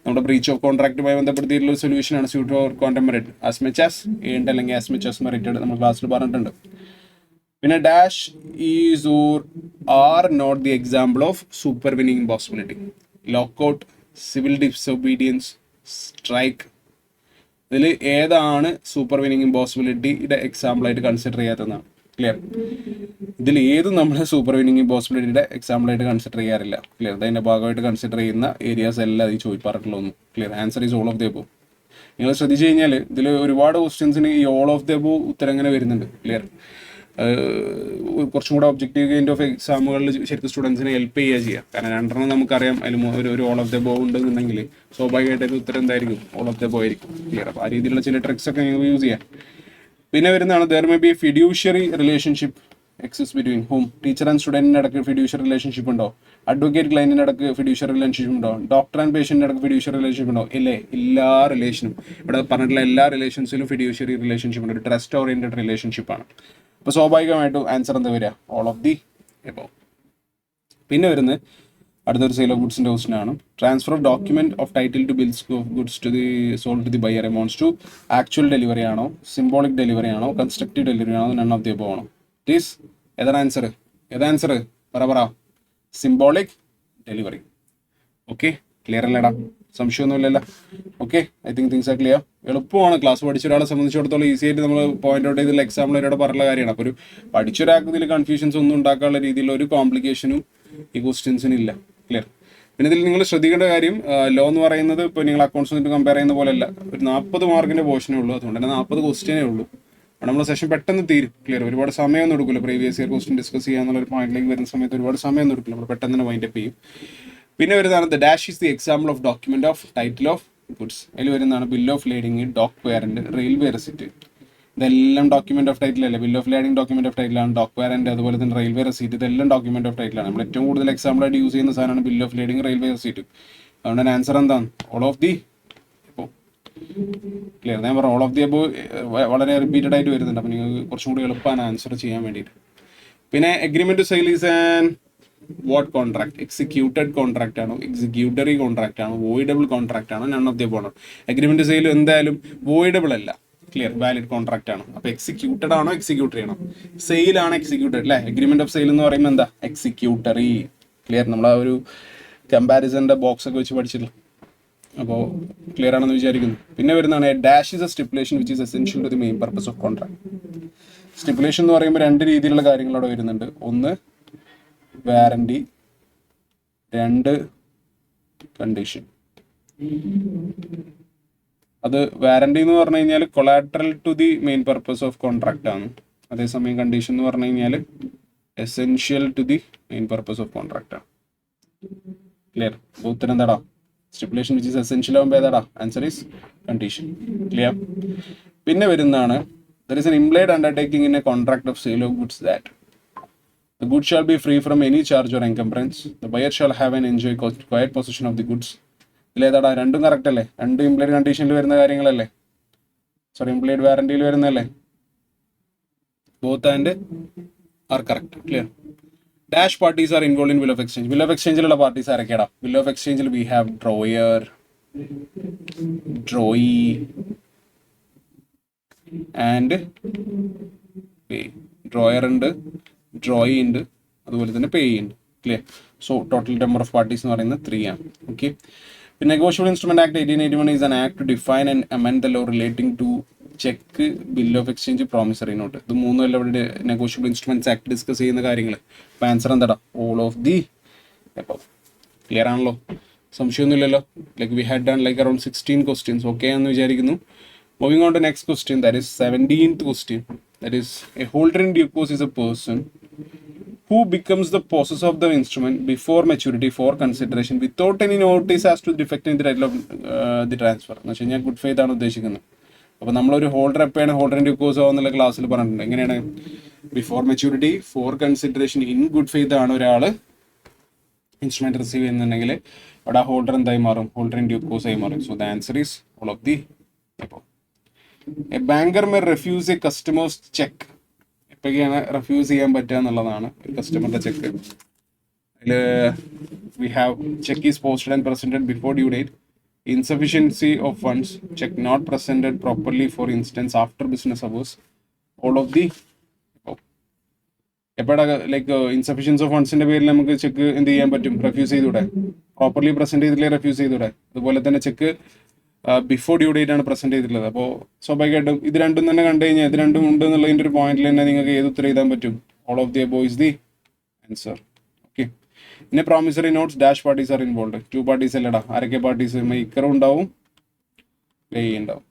നമ്മുടെ ബ്രീച്ച് ഓഫ് കോൺട്രാക്റ്റുമായി ബന്ധപ്പെടുത്തിയിട്ടുള്ള ഒരു സൊല്യൂഷനാണ് suit for contemporary. As much as earned അല്ലെങ്കിൽ ആസ് മച്ച് ആസ് മെറിറ്റഡ് നമ്മൾ ക്ലാസ്സിൽ പറഞ്ഞിട്ടുണ്ട്. പിന്നെ dash is or are not the example of supervening possibility. Lockout, civil disobedience, strike, ഇതിൽ ഏതാണ് സൂപ്പർ വിനിങ് ഇമ്പോസിബിലിറ്റിയുടെ എക്സാമ്പിളായിട്ട് കൺസിഡർ ചെയ്യാത്തതാണ്. ക്ലിയർ. ഇതിൽ ഏതും നമ്മൾ സൂപ്പർ വിനിങ് ഇമ്പോസിബിലിറ്റിയുടെ എക്സാമ്പിളായിട്ട് കൺസിഡർ ചെയ്യാറില്ല. ക്ലിയർ. അതിൻ്റെ ഭാഗമായിട്ട് കൺസിഡർ ചെയ്യുന്ന ഏരിയാസ് എല്ലാം ഈ ചോദിപ്പാറുള്ളൂ. Clear. Answer is all of the above. നിങ്ങൾ ശ്രദ്ധിച്ചു കഴിഞ്ഞാൽ ഇതിൽ ഒരുപാട് ക്വസ്റ്റ്യൻസിന് ഈ ഓൾ ഓഫ് ദി എബോവ് ഉത്തരം ഇങ്ങനെ വരുന്നുണ്ട്. ക്ലിയർ. കുറച്ചും കൂടെ ഒബ്ജക്റ്റീവ് കൈൻഡ് ഓഫ് എക്സാമുകളിൽ ശരിക്കും സ്റ്റുഡൻസിനെ ഹെൽപ്പ് ചെയ്യുക. കാരണം രണ്ടെണ്ണം നമുക്കറിയാം, അതിൽ ഒരു ഓൾ ഓഫ് ദ ബോ ഉണ്ടെന്നുണ്ടെങ്കിൽ സ്വാഭാവികമായിട്ട് അതിന് ഉത്തരം എന്തായിരിക്കും? ഓൾ ഓഫ് ദ ബോ ആയിരിക്കും. ക്ലിയർ. അപ്പോൾ ആ രീതിയിലുള്ള ചില ട്രിക്സ് ഒക്കെ നിങ്ങൾക്ക് യൂസ് ചെയ്യാം. പിന്നെ വരുന്നതാണ് there may be fiduciary relationship exist between whom. Teacher and സ്റ്റുഡൻറ്റിൻ്റെ ഇടയ്ക്ക് ഫിഡ്യൂഷ്യറി റിലേഷൻഷിപ്പ് ഉണ്ടോ? അഡ്വക്കേറ്റ് ക്ലയൻറ്റിൻ്റെ ഇടയ്ക്ക് ഫിഡ്യൂഷ്യറി റിലേഷൻഷിപ്പ് ഉണ്ടോ? ഡോക്ടർ ആൻഡ് പേഷ്യൻ്റെ ഇടയ്ക്ക് ഫിഡ്യൂഷ്യറി റിലേഷൻഷിപ്പ് ഉണ്ടോ? ഇല്ലേ. എല്ലാ റിലേഷനും ഇവിടെ പറഞ്ഞിട്ടുള്ള എല്ലാ റിലേഷൻസിലും ഫിഡ്യൂഷ്യറി റിലേഷൻഷിപ്പ് ഉണ്ട്. ഒരു ട്രസ്റ്റ് ഓറിയൻറ്റഡ് റിലേഷൻഷിപ്പാണ്. അപ്പോൾ സ്വാഭാവികമായിട്ടും ആൻസർ എന്താ വരിക? All of the above. പിന്നെ വരുന്നത് അടുത്തൊരു സെയിൽ ഓഫ് ഗുഡ്സിൻ്റെ ക്വസ്റ്റൻ ആണ്. Transfer of document of title to bills of goods to the sold to the buyer amounts to actual delivery ആണോ, സിംബോളിക് ഡെലിവറി ആണോ, കൺസ്ട്രക്റ്റീവ് ഡെലിവറി ആണോ, നൺ ഓഫ് ദി എബോവ് ആണോ? Please ഏതാണ് answer? ഏതാ പറ. Symbolic delivery. Okay, clear അല്ലേടാ? സംശയമൊന്നുമില്ലല്ലോ. Okay, I think things are clear. എളുപ്പമാണ്. ക്ലാസ് പഠിച്ച ഒരാളെ സംബന്ധിച്ചിടത്തോളം ഈസി ആയിട്ട് നമ്മൾ പോയിന്റ് ഔട്ട് ചെയ്തുള്ള എക്സാമ്പിൾ ഒരാളോട് പറഞ്ഞ കാര്യമാണ്. അപ്പോൾ ഒരു പഠിച്ചൊരാൾക്ക് ഇതിൽ കൺഫ്യൂഷൻസ് ഒന്നും ഉണ്ടാക്കാനുള്ള രീതിയിലുള്ള ഒരു കോംപ്ലിക്കേഷനും ഈ ക്വസ്റ്റ്യൻസിന് ഇല്ല. ക്ലിയർ. പിന്നെ ഇതിൽ നിങ്ങൾ ശ്രദ്ധിക്കേണ്ട കാര്യം, ലോ എന്ന് പറയുന്നത് ഇപ്പോൾ നിങ്ങൾ അക്കൗണ്ട്സ് ആയിട്ട് കമ്പയർ ചെയ്യുന്ന പോലെയല്ല. ഒരു 40 മാർക്കിൻ്റെ പോർഷനേ ഉള്ളൂ. അതുകൊണ്ട് തന്നെ 40 ക്വസ്റ്റ്യനേ ഉള്ളൂ. നമ്മുടെ സെഷൻ പെട്ടെന്ന് തീരും. ക്ലിയർ. ഒരുപാട് സമയമൊന്നും എടുക്കില്ല. പ്രീവിയസ് ഇയർ ക്വസ്റ്റ്യൻ ഡിസ്കസ് ചെയ്യാന്നുള്ള ഒരു പോയിന്റിലേക്ക് വരുന്ന സമയത്ത് ഒരുപാട് സമയമൊന്നും എടുക്കില്ല. നമ്മൾ പെട്ടെന്ന് തന്നെ വൈൻഡ് അപ്പ് ചെയ്യും. പിന്നെ വരുന്നതാണ് the dash is the example of document of title of goods. അതിൽ വരുന്നതാണ് bill of lading, dock warrant, railway receipt. ഇതെല്ലാം ഡോക്യുമെന്റ് ഓഫ് ടൈറ്റിൽ അല്ലേ? Bill of lading document of ടൈറ്റിലാണ്. ഡോക്ക് വാറന്റ് അതുപോലെ തന്നെ റെയിൽവേ റെസിറ്റ് ഇതെല്ലാം ഡോക്യുമെന്റ് ഓഫ് ടൈറ്റിലാണ്. നമ്മൾ ഏറ്റവും കൂടുതൽ എക്സാമ്പിൾ ആയിട്ട് യൂസ് ചെയ്യുന്ന സാധനമാണ് bill of lading, railway receipt. അതുകൊണ്ട് ആൻസർ എന്താണ്? All of the above. Clear. ഞാൻ പറഞ്ഞു ഓൾ ഓഫ് ദി എബോവ് വളരെ റിപ്പീറ്റഡ് ആയിട്ട് വരുന്നുണ്ട്. അപ്പോൾ നിങ്ങൾക്ക് കുറച്ചും കൂടി എളുപ്പമാണ് ആൻസർ ചെയ്യാൻ വേണ്ടിയിട്ട്. പിന്നെ agreement to sale is an what contract? Executed contract ആണോ, എക്സിക്യൂട്ടറി കോൺട്രാക്ട് ആണോ, വോയിഡബിൾ കോൺട്രാക്ട് ആണോ, നൺ ഓഫ് ദി എബോവ് ആണോ? എഗ്രിമെന്റ് സെയിൽ എന്തായാലും വോയിഡബിൾ അല്ല. ക്ലിയർ. വാലിഡ് കോൺട്രാക്ട് ആണ്. അപ്പോൾ എക്സിക്യൂട്ടഡ് ആണോ, എക്സിക്യൂട്ടറി ആണോ? സെയിൽ ആണ് എക്സിക്യൂട്ടഡ് അല്ലേ? എഗ്രിമെന്റ് ഓഫ് സെയിൽ എന്ന് പറയുമ്പോൾ എന്താ? എക്സിക്യൂട്ടറി. ക്ലിയർ. നമ്മൾ ആ ഒരു കമ്പാരിസന്റെ ബോക്സ് ഒക്കെ വെച്ച് പഠിച്ചിട്ടില്ല. അപ്പോൾ ക്ലിയർ ആണെന്ന് വിചാരിക്കുന്നു. പിന്നെ വരുന്നതാണ് dash is a stipulation which is essential to the main purpose of contract. Stipulation എന്ന് പറയുമ്പോൾ 2 രീതിയിലുള്ള കാര്യങ്ങൾ അവിടെ വരുന്നുണ്ട്. ഒന്ന് വാറണ്ടി, 2 കണ്ടീഷൻ. അത് വാറണ്ടി എന്ന് പറഞ്ഞു കഴിഞ്ഞാൽ collateral to the main purpose of contract ആണ്. അതേസമയം കണ്ടീഷൻ എന്ന് പറഞ്ഞു കഴിഞ്ഞാൽ essential to the main purpose of contract ആണ്. ക്ലിയർ. അപ്പോൾ ഉത്തരം എന്താടാ? സ്റ്റിപ്പുലേഷൻ വിച്ച് ഈസ് എസെൻഷ്യൽ ആകുമ്പോൾ ഏതാടാ? Answer is condition. ക്ലിയർ. പിന്നെ വരുന്നതാണ് there is an implied undertaking in a contract of sale of goods that the goods shall be free from any charge or encumbrance. The buyer shall have and enjoy quiet possession of the goods. ഇതിലേതാടാ? രണ്ടും correct അല്ലേ? രണ്ടും implied കണ്ടീഷനിൽ വരുന്ന കാര്യങ്ങളല്ലേ? Sorry, implied വാറണ്ടിയിൽ വരുന്നല്ലേ? Both and are correct. Clear. Dash parties are involve in bill of exchange. Bill of എക്സ്ചേഞ്ചിലുള്ള പാർട്ടീസ് ആരൊക്കെയാടാ? ബിൽ ഓഫ് എക്സ്ചേഞ്ചിൽ we have drawer, drawee and payee. Drawer ഉണ്ട്, ഡ്രോയി ഉണ്ട്, അതുപോലെ തന്നെ പേ ഉണ്ട്. Clear. So total number of parties എന്ന് പറയുന്നത് 3 ആണ്. ഓക്കെ. പിന്നെ negotiable instrument act 1881 is an act to define and amend the law relating to cheque, bill of exchange, promissory note. ഇത് മൂന്നും അല്ല ഇവിടെ നെഗോഷ്യബിൾ ഇൻസ്ട്രുമെന്റ്സ് ആക്ട് ഡിസ്കസ് ചെയ്യുന്ന കാര്യങ്ങൾ. അപ്പോൾ ആൻസർ എന്താടാ? All of the above. Clear ആണല്ലോ? സംശയമൊന്നുമില്ലല്ലോ? Like we had done like around 16 questions. Okay എന്ന് വിചാരിക്കുന്നു. Moving on to next question, that is 17th question. That is, a holder in due course is a person who becomes the possessor of the instrument before maturity for consideration without any notice as to defect in the title of the transfer. എന്ന് വെച്ച് കഴിഞ്ഞാൽ good faith ആണ് ഉദ്ദേശിക്കുന്നത്. അപ്പോൾ നമ്മളൊരു holder എപ്പോഴാണ് holder in due course ആവുന്നുള്ള ക്ലാസ്സിൽ പറഞ്ഞിട്ടുണ്ട്. എങ്ങനെയാണ്? Before maturity for consideration in good faith ആണ് ഒരാൾ ഇൻസ്ട്രുമെന്റ് റിസീവ് ചെയ്യുന്നുണ്ടെങ്കിൽ അവിടെ ആ ഹോൾഡർ എന്തായി മാറും? ഹോൾഡർ ഇൻ ഡ്യൂ കോഴ്സ് ആയി മാറും. So the answer is all of the above. A banker may refuse a customer's check. A എപ്പോഴൊക്കെയാണ് റെഫ്യൂസ് ചെയ്യാൻ പറ്റുക എന്നുള്ളതാണ് ഒരു കസ്റ്റമറുടെ ചെക്ക്. അതിൽ we have cheque is posted and presented before due date. Insufficiency of funds cheque not presented properly for instance after business hours. All of the എപ്പോഴാണ് like insufficiency of ഫണ്ട്സിന്റെ പേരിൽ നമുക്ക് ചെക്ക് എന്ത് ചെയ്യാൻ പറ്റും? റെഫ്യൂസ് ചെയ്തൂടെ? Properly present ചെയ്തില്ലേ refuse ചെയ്തൂടെ? അതുപോലെ തന്നെ ചെക്ക് ബിഫോർ ഡ്യൂ ഡേറ്റ് ആണ് പ്രസന്റ് ചെയ്തിട്ടുള്ളത്. അപ്പോൾ സ്വാഭാവികമായിട്ടും ഇത് രണ്ടും തന്നെ കണ്ടു കഴിഞ്ഞാൽ ഇത് രണ്ടും ഉണ്ട് എന്നുള്ളതിൻ്റെ ഒരു പോയിന്റിൽ തന്നെ നിങ്ങൾക്ക് ഏത് ഉത്തരം എഴുതാൻ പറ്റും? All of the above is the answer. Okay. പിന്നെ promissory notes dash parties are involve. 2 parties അല്ലടാ. ആരൊക്കെ പാർട്ടീസ്? മേക്കറും ഉണ്ടാവും, പേ ഉണ്ടാവും.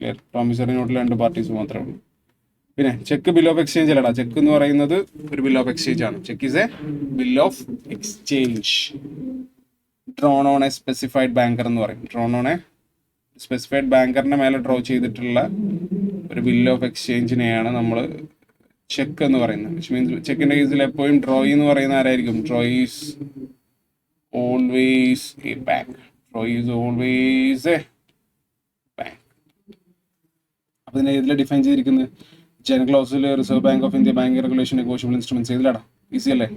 ക്ലിയർ? പ്രോമിസറി നോട്ടിൽ 2 പാർട്ടീസ് മാത്രമേ ഉള്ളൂ. പിന്നെ ചെക്ക് ബിൽ ഓഫ് എക്സ്ചേഞ്ച് അല്ലടാ. ചെക്ക് എന്ന് പറയുന്നത് ഒരു ബിൽ ഓഫ് എക്സ്ചേഞ്ച് ആണ്. Cheque is A bill of exchange drawn on A specified banker എന്ന് പറയും. ഡ്രോൺ ഓൺ എ സ്പെസിഫൈഡ് ബാങ്കറിന്റെ മേലെ ഡ്രോ ചെയ്തിട്ടുള്ള ഒരു ബിൽ ഓഫ് എക്സ്ചേഞ്ചിനെയാണ് നമ്മൾ ചെക്ക് എന്ന് പറയുന്നത്. വിച്ച് മീൻസ് ചെക്കിന്റെ കേസിൽ എപ്പോഴും ഡ്രോയി എന്ന് പറയുന്ന ആരായിരിക്കും? Drawee is always a bank. Drawee is always a bank. അപ്പൊ ഇതിനെ ഇതിൽ ഡിഫൈൻ ചെയ്തിരിക്കുന്നത് ജനറൽ ക്ലോസിൽ reserve bank of India bank regulation negotiable instruments ഏതിലാടാ? ഈസി അല്ലേ?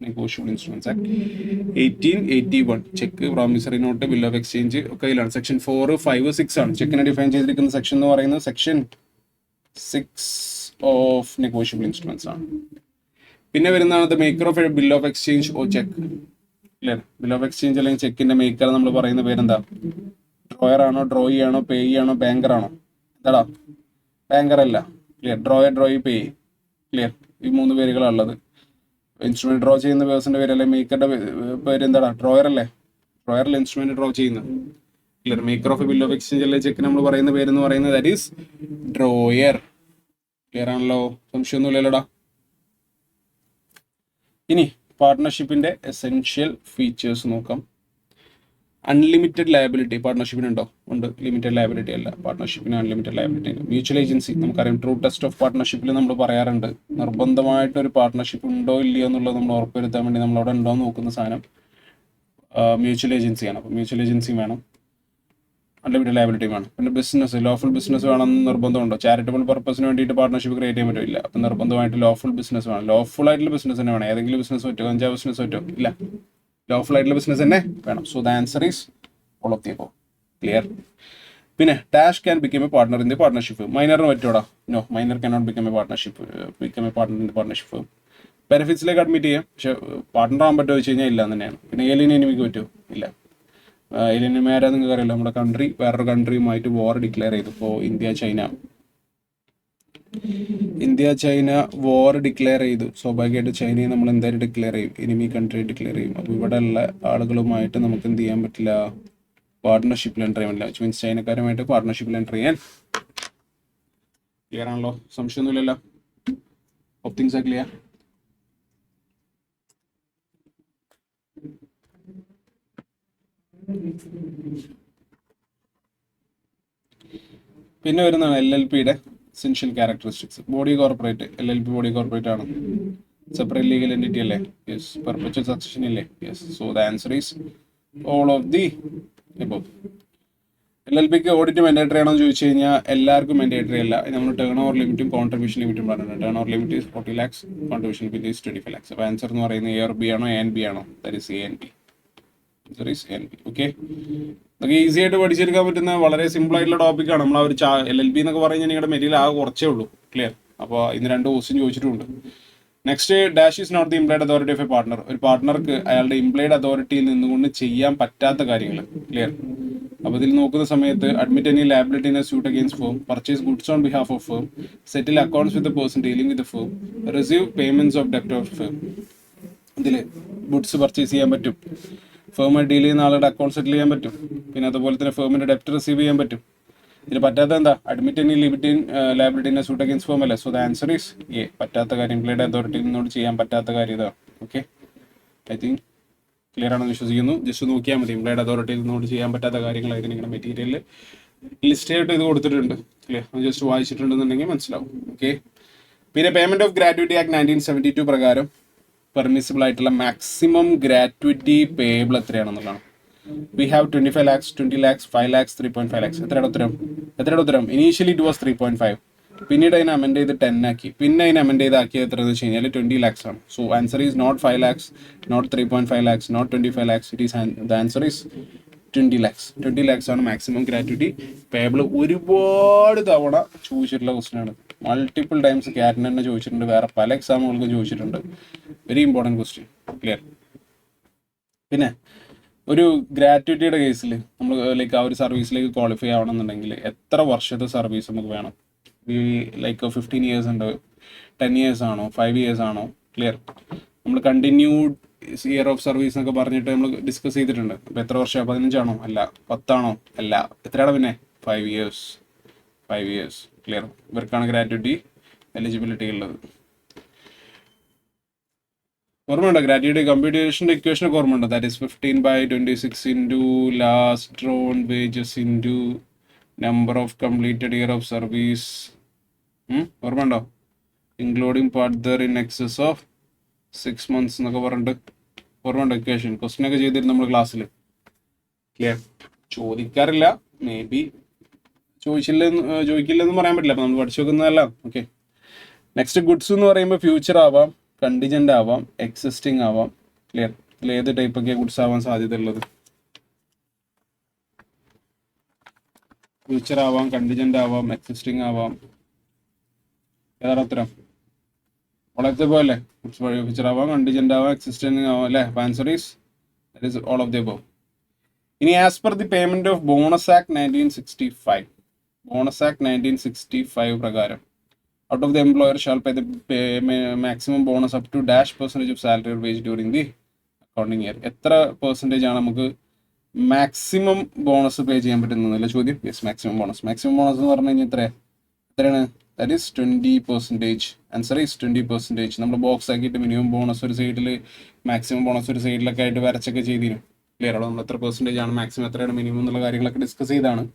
Negotiable instruments act 1881. Cheque, promissory note, bill of exchange ഒക്കെ ഇതിലാണ്. സെക്ഷൻ 4, 5, 6 ആണ് ചെക്കിനെ ഡിഫൈൻ ചെയ്തിരിക്കുന്ന സെക്ഷൻ എന്ന് പറയുന്നത്. സെക്ഷൻ 6 ഓഫ് നെഗോഷ്യബിൾ ഇൻസ്ട്രുമെന്റ്സ് ആണ്. പിന്നെ വരുന്നതാണ് the maker of a bill of exchange or cheque. Clear? Bill of exchange അല്ലെങ്കിൽ ചെക്കിന്റെ മേക്കർ നമ്മൾ പറയുന്ന പേരെന്താ? ഡ്രോയർ ആണോ, ഡ്രോയി ആണോ, പേയി ആണോ, ബാങ്കർ ആണോ? എന്താടാ? ബാങ്കർ അല്ല. Clear? Drawer, drawee, payee. Clear? ഈ 3 പേരുകളാണ് ഉള്ളത്. ഇൻസ്ട്രുമെന്റ് ഡ്രോ ചെയ്യുന്ന പേഴ്സന്റെ പേര് അല്ലെ മേക്കറുടെ പേര് എന്താടാ? ഡ്രോയർ അല്ലേ? ഡ്രോയറിൽ ഇൻസ്ട്രുമെന്റ് ഡ്രോ ചെയ്യുന്നത്. Clear? Maker of bill of exchange അല്ലെ ചെക്ക് നമ്മൾ പറയുന്ന പേരെന്ന് പറയുന്നത് ദാറ്റ് ഈസ് ഡ്രോയർ. ക്ലിയർ ആണല്ലോ? സംശയമൊന്നുമില്ലല്ലോടാ. ഇനി പാർട്ട്ണർഷിപ്പിന്റെ എസെൻഷ്യൽ ഫീച്ചേഴ്സ് നോക്കാം. അൺലിമിറ്റഡ് ലയബിലിറ്റി പാർട്ട്ണർഷിപ്പിന് ഉണ്ടോ? ഉണ്ട്. ലിമിറ്റഡ് ലയബിലിറ്റി അല്ല. പാർട്ട്ണർഷിപ്പിന് അൺലിമിറ്റഡ് ലയബിലിറ്റി ഉണ്ട്. മ്യൂച്വൽ ഏജൻസി നമുക്കറിയാം. ട്രൂ ടെസ്റ്റ് ഓഫ് പാർട്ട്ണർഷിപ്പിൽ നമ്മൾ പറയാറുണ്ട്, നിർബന്ധമായിട്ട് ഒരു പാർട്ട്ണർഷിപ്പ് ഉണ്ടോ ഇല്ലയോ എന്നുള്ളത് നമ്മൾ ഉറപ്പുവരുത്താൻ വേണ്ടി നമ്മൾ അവിടെ ഉണ്ടോ എന്ന് നോക്കുന്ന സാധനം മ്യൂച്വൽ ഏജൻസിയാണ്. അപ്പോൾ മ്യൂച്വൽ ഏജൻസി വേണം, അൺലിമിറ്റഡ് ലയബിലിറ്റി വേണം. പിന്നെ ബിസിനസ്, ലോഫുൾ ബിസിനസ് വേണമെന്ന് നിർബന്ധമുണ്ടോ? ചാരിറ്റബിൾ പർപ്പസിന് വേണ്ടിയിട്ട് പാർട്ട്ണർഷിപ്പ് ക്രിയേറ്റ് ചെയ്യാൻ പറ്റില്ല. അപ്പം നിർബന്ധമായിട്ട് ലോഫുൾ ബിസിനസ് വേണം. ലോഫുൾ ആയിട്ടുള്ള ബിസിനസ് തന്നെ വേണം. ഏതെങ്കിലും ബിസിനസ് പറ്റുമോ? കഞ്ചാവ് ബിസിനസ് പറ്റുമോ? ഇല്ല. ലോഫുൾ ആയിട്ടുള്ള ബിസിനസ് തന്നെ വേണം. So the answer is all of the above. Clear? പിന്നെ dash can become a partner in the partnership. മൈനറിന് പറ്റുമോടാ? No, minor can not become a partner in the partnership. ബെനിഫിറ്റ്സിലേക്ക് അഡ്മിറ്റ് ചെയ്യാം, പക്ഷെ പാർട്ണർ ആകാൻ പറ്റുമോ വെച്ച് കഴിഞ്ഞാൽ ഇല്ല എന്ന് തന്നെയാണ്. പിന്നെ ഏലിയൻ എനിമിക്ക് പറ്റുമോ? ഇല്ല. ഏലിയൻ എനിമി ആരാ നിങ്ങൾക്ക് അറിയില്ല. നമ്മുടെ കൺട്രി വേറൊരു കൺട്രിയുമായിട്ട് വാർ ഡിക്ലെയർ ചെയ്തു. ഇപ്പോൾ ഇന്ത്യ ചൈന വാർ ഡിക്ലെയർ ചെയ്തു. സ്വാഭാവികമായിട്ട് ചൈനയെ നമ്മൾ എന്തായാലും ഡിക്ലെയർ ചെയ്യും, എനിമി കൺട്രി ഡിക്ലെയർ ചെയ്യും. അപ്പോൾ ഇവിടെ ഉള്ള ആളുകളുമായിട്ട് നമുക്ക് എന്ത് ചെയ്യാൻ പറ്റില്ല? പാർട്ട്ണർഷിപ്പിൽ എൻ്റർ ചെയ്യാൻ പറ്റില്ല. വിച്ച് മീൻസ് ചൈനക്കാരുമായിട്ട് പാർട്ട്ണർഷിപ്പിൽ എൻ്റർ ചെയ്യാൻ. ക്ലിയർ ആണല്ലോ? സംശയമൊന്നുമില്ലല്ലോ? Of things are clear? പിന്നെ വരുന്നതാണ് LLPയുടെ essential characteristics. Body corporate, LLP body corporate ആണ്. സെപ്പറേറ്റ് ലീഗൽ എൻറ്റിറ്റി അല്ലേ? യെസ്. പെർപെച്വൽ സക്സഷൻ ഇല്ലേ? Yes. So the answer is all of the above. LLPക്ക് ഓഡിറ്റ് മാൻഡേറ്ററി ആണോ എന്ന് ചോദിച്ചു കഴിഞ്ഞാൽ എല്ലാവർക്കും മാൻഡേറ്ററി അല്ല. നമ്മൾ ടേൺ ഓവർ ലിമിറ്റും കോൺട്രിബ്യൂഷൻ ലിമിറ്റും പറഞ്ഞിട്ടുണ്ട്. Turn over limit 40 lakhs, contribution limit 25 lakhs. അപ്പോൾ ആൻസർ എന്ന് പറയുന്നത് A or B ആണോ, A and B ആണോ? That is A and B. Answer is A and B. Okay. അതൊക്കെ ഈസി ആയിട്ട് പഠിച്ചെടുക്കാൻ പറ്റുന്ന വളരെ സിമ്പിൾ ആയിട്ടുള്ള ടോപ്പിക്കാണ്. നമ്മൾ ഒരു LLP എന്നൊക്കെ പറഞ്ഞാൽ നിങ്ങളുടെ മെറ്റീരിയൽ ആകെ കുറച്ചേ ഉള്ളൂ. ക്ലിയർ? അപ്പോൾ ഇന്ന് 2 ക്വസ്റ്റ്യൻ ചോദിച്ചിട്ടുണ്ട്. Next, dash is not the implied authority of a partner. ഒരു പാർട്ണർക്ക് അയാളുടെ ഇംപ്ലൈഡ് അതോറിറ്റിയിൽ നിന്നുകൊണ്ട് ചെയ്യാൻ പറ്റാത്ത കാര്യങ്ങൾ. ക്ലിയർ? അപ്പോൾ ഇതിൽ നോക്കുന്ന സമയത്ത് admit any liability in a suit against firm, purchase goods on behalf of firm, settle accounts with the person dealing with firm, receive payments of ഡെപ്റ്റ് ഓഫ് ഫേം. ഇതിൽ ഗുഡ്സ് പർച്ചേസ് ചെയ്യാൻ പറ്റും, ഫേമുമായി ഡീൽ ചെയ്യുന്ന ആളുടെ അക്കൗണ്ട് സെറ്റിൽ ചെയ്യാൻ പറ്റും, പിന്നെ അതുപോലെ തന്നെ ഫേമിന്റെ ഡെപ്റ്റ് റിസീവ് ചെയ്യാൻ പറ്റും. ഇതിൽ പറ്റാത്ത എന്താ? Admit any liability in a suit against firm അല്ലേ? So the answer is A. പറ്റാത്ത കാര്യം, ഇംപ്ലൈഡ് അതോറിറ്റിയിൽ നിന്നോട് ചെയ്യാൻ പറ്റാത്ത കാര്യം ഇതാണ്. ഓക്കെ, ഐ തിങ്ക് ക്ലിയർ ആണെന്ന് വിശ്വസിക്കുന്നു. ജസ്റ്റ് നോക്കിയാൽ മതി. ഇംപ്ലൈഡ് അതോറിറ്റിയിൽ നിന്നോട് ചെയ്യാൻ പറ്റാത്ത കാര്യങ്ങളായിട്ട് നിങ്ങളുടെ മെറ്റീരിയലിൽ ലിസ്റ്റ് ആയിട്ട് ഇത് കൊടുത്തിട്ടുണ്ട്. ക്ലിയർ? ജസ്റ്റ് വായിച്ചിട്ടുണ്ടെന്നുണ്ടെങ്കിൽ മനസ്സിലാവും. ഓക്കെ. പിന്നെ പേയ്മെന്റ് ഓഫ് ഗ്രാറ്റുവിറ്റി ആക്ട് 1972 പ്രകാരം പെർമിസിബിൾ ആയിട്ടുള്ള മാക്സിമം ഗ്രാറ്റുവിറ്റി പേയബിൾ എത്രയാണെന്നുള്ളതാണ്. We have 25 lakhs, 20 lakhs, 5 lakhs, 3.5 lakhs. എത്രയുടെ ഉത്തരം? Initially it was 3.5. പിന്നീട് അതിനെ അമെൻഡ് ചെയ്ത് 10 ആക്കി, പിന്നെ അതിനെ അമെൻഡ് ചെയ്താക്കിയത് എത്രയെന്ന് വെച്ച് കഴിഞ്ഞാൽ 20 lakhs ആണ്. So answer is not 5 lakhs, not 3.5 lakhs, not 25 lakhs. It is the answer is 20 lakhs. 20 lakhs ആണ് മാക്സിമം ഗ്രാറ്റുവിറ്റി പേബിൾ. ഒരുപാട് തവണ ചോദിച്ചിട്ടുള്ള ക്വസ്റ്റൻ ആണ്. മൾട്ടിപ്പിൾ ടൈംസ് ക്യാറ്റിന് തന്നെ ചോദിച്ചിട്ടുണ്ട്, വേറെ പല എക്സാമുകൾക്കും ചോദിച്ചിട്ടുണ്ട്. Very important question. ക്ലിയർ? പിന്നെ ഒരു ഗ്രാറ്റുവിറ്റിയുടെ കേസിൽ നമ്മൾ ലൈക്ക് ആ ഒരു സർവീസിലേക്ക് ക്വാളിഫൈ ആവണമെന്നുണ്ടെങ്കിൽ എത്ര വർഷത്തെ സർവീസ് നമുക്ക് വേണം? ഈ ലൈക്ക് 15 years ഉണ്ട്, 10 years ആണോ, 5 years ആണോ? ക്ലിയർ? നമ്മൾ കണ്ടിന്യൂഡ് ഇയർ ഓഫ് സർവീസ് എന്നൊക്കെ പറഞ്ഞിട്ട് നമ്മൾ ഡിസ്കസ് ചെയ്തിട്ടുണ്ട്. അപ്പോൾ എത്ര വർഷം? 15 ആണോ? അല്ല. 10 ആണോ? അല്ല. എത്രയാണ് പിന്നെ? 5 years. 5 years. ക്ലിയർ? ഇവർക്കാണ് ഗ്രാറ്റുവിറ്റി എലിജിബിലിറ്റി ഉള്ളത്. ഓർമ്മയുണ്ടോ? ഗ്രാറ്റുവിറ്റി കമ്പ്യൂട്ടേഷൻ്റെ ഇക്വേഷനൊക്കെ ഓർമ്മയുണ്ടോ? That is 15/26 into last drawn wages into number of completed year of service. ഓർമ്മയുണ്ടോ? Including further in excess of 6 months എന്നൊക്കെ പറഞ്ഞിട്ട് ഓർമ്മയുണ്ടോ ഇക്വേഷൻ? ക്വസ്റ്റ്യനൊക്കെ ചെയ്തിരുന്നു നമ്മൾ ക്ലാസ്സിൽ. ക്ലിയർ? ചോദിക്കാറില്ല, മേ ബി ചോദിക്കില്ലെന്ന് പറയാൻ പറ്റില്ല, അപ്പം നമ്മൾ പഠിച്ചു വെക്കുന്നതല്ല. ഓക്കെ. നെക്സ്റ്റ് ഗുഡ്സ് എന്ന് പറയുമ്പോൾ ഫ്യൂച്ചർ ആവാം, കണ്ടിജൻ്റ് ആവാം, എക്സിസ്റ്റിംഗ് ആവാം. ക്ലിയർ? ഇതിൽ ഏത് ടൈപ്പൊക്കെ ഗുഡ്സ് ആവാൻ സാധ്യത ഉള്ളത്? ഫ്യൂച്ചർ ആവാം, കണ്ടിജൻ്റ് ആവാം, എക്സിസ്റ്റിംഗ് ആവാം. ഏതാണ് ഉത്തരം? വളരെ പോലെ ഫ്യൂച്ചർ ആവാം, കണ്ടിജൻ്റ് ആവാം, എക്സിസ്റ്റിംഗ് ആവാം അല്ലേ? Answer is that is all of the above. ഇനി as per the payment of bonus act 1965, bonus act 1965 പ്രകാരം out of the employer shall pay the maximum bonus up to -% of salary or wage during the accounting year. എത്ര percentage ആണ് നമുക്ക് maximum bonus പേ ചെയ്യാൻ പറ്റുന്നതല്ല ചോദ്യം. Yes, maximum bonus. Maximum bonus എന്ന് പറഞ്ഞു കഴിഞ്ഞാൽ എത്രയാണ്? That is 20%. Answer is 20%. നമ്മൾ ബോക്സ് ആക്കിയിട്ട് മിനിമം ബോണസ് ഒരു സൈഡിൽ, മാക്സിമം ബോണസ് ഒരു സൈഡിലൊക്കെ ആയിട്ട് വരച്ചൊക്കെ ചെയ്തിരുന്നു. ക്ലിയർ? അവിടെ നമ്മൾ എത്ര പെർസെൻറ്റേജ് ആണ് മാക്സിമം, എത്രയാണ് മിനിമം എന്നുള്ള കാര്യങ്ങളൊക്കെ ഡിസ്കസ് ചെയ്താണ്.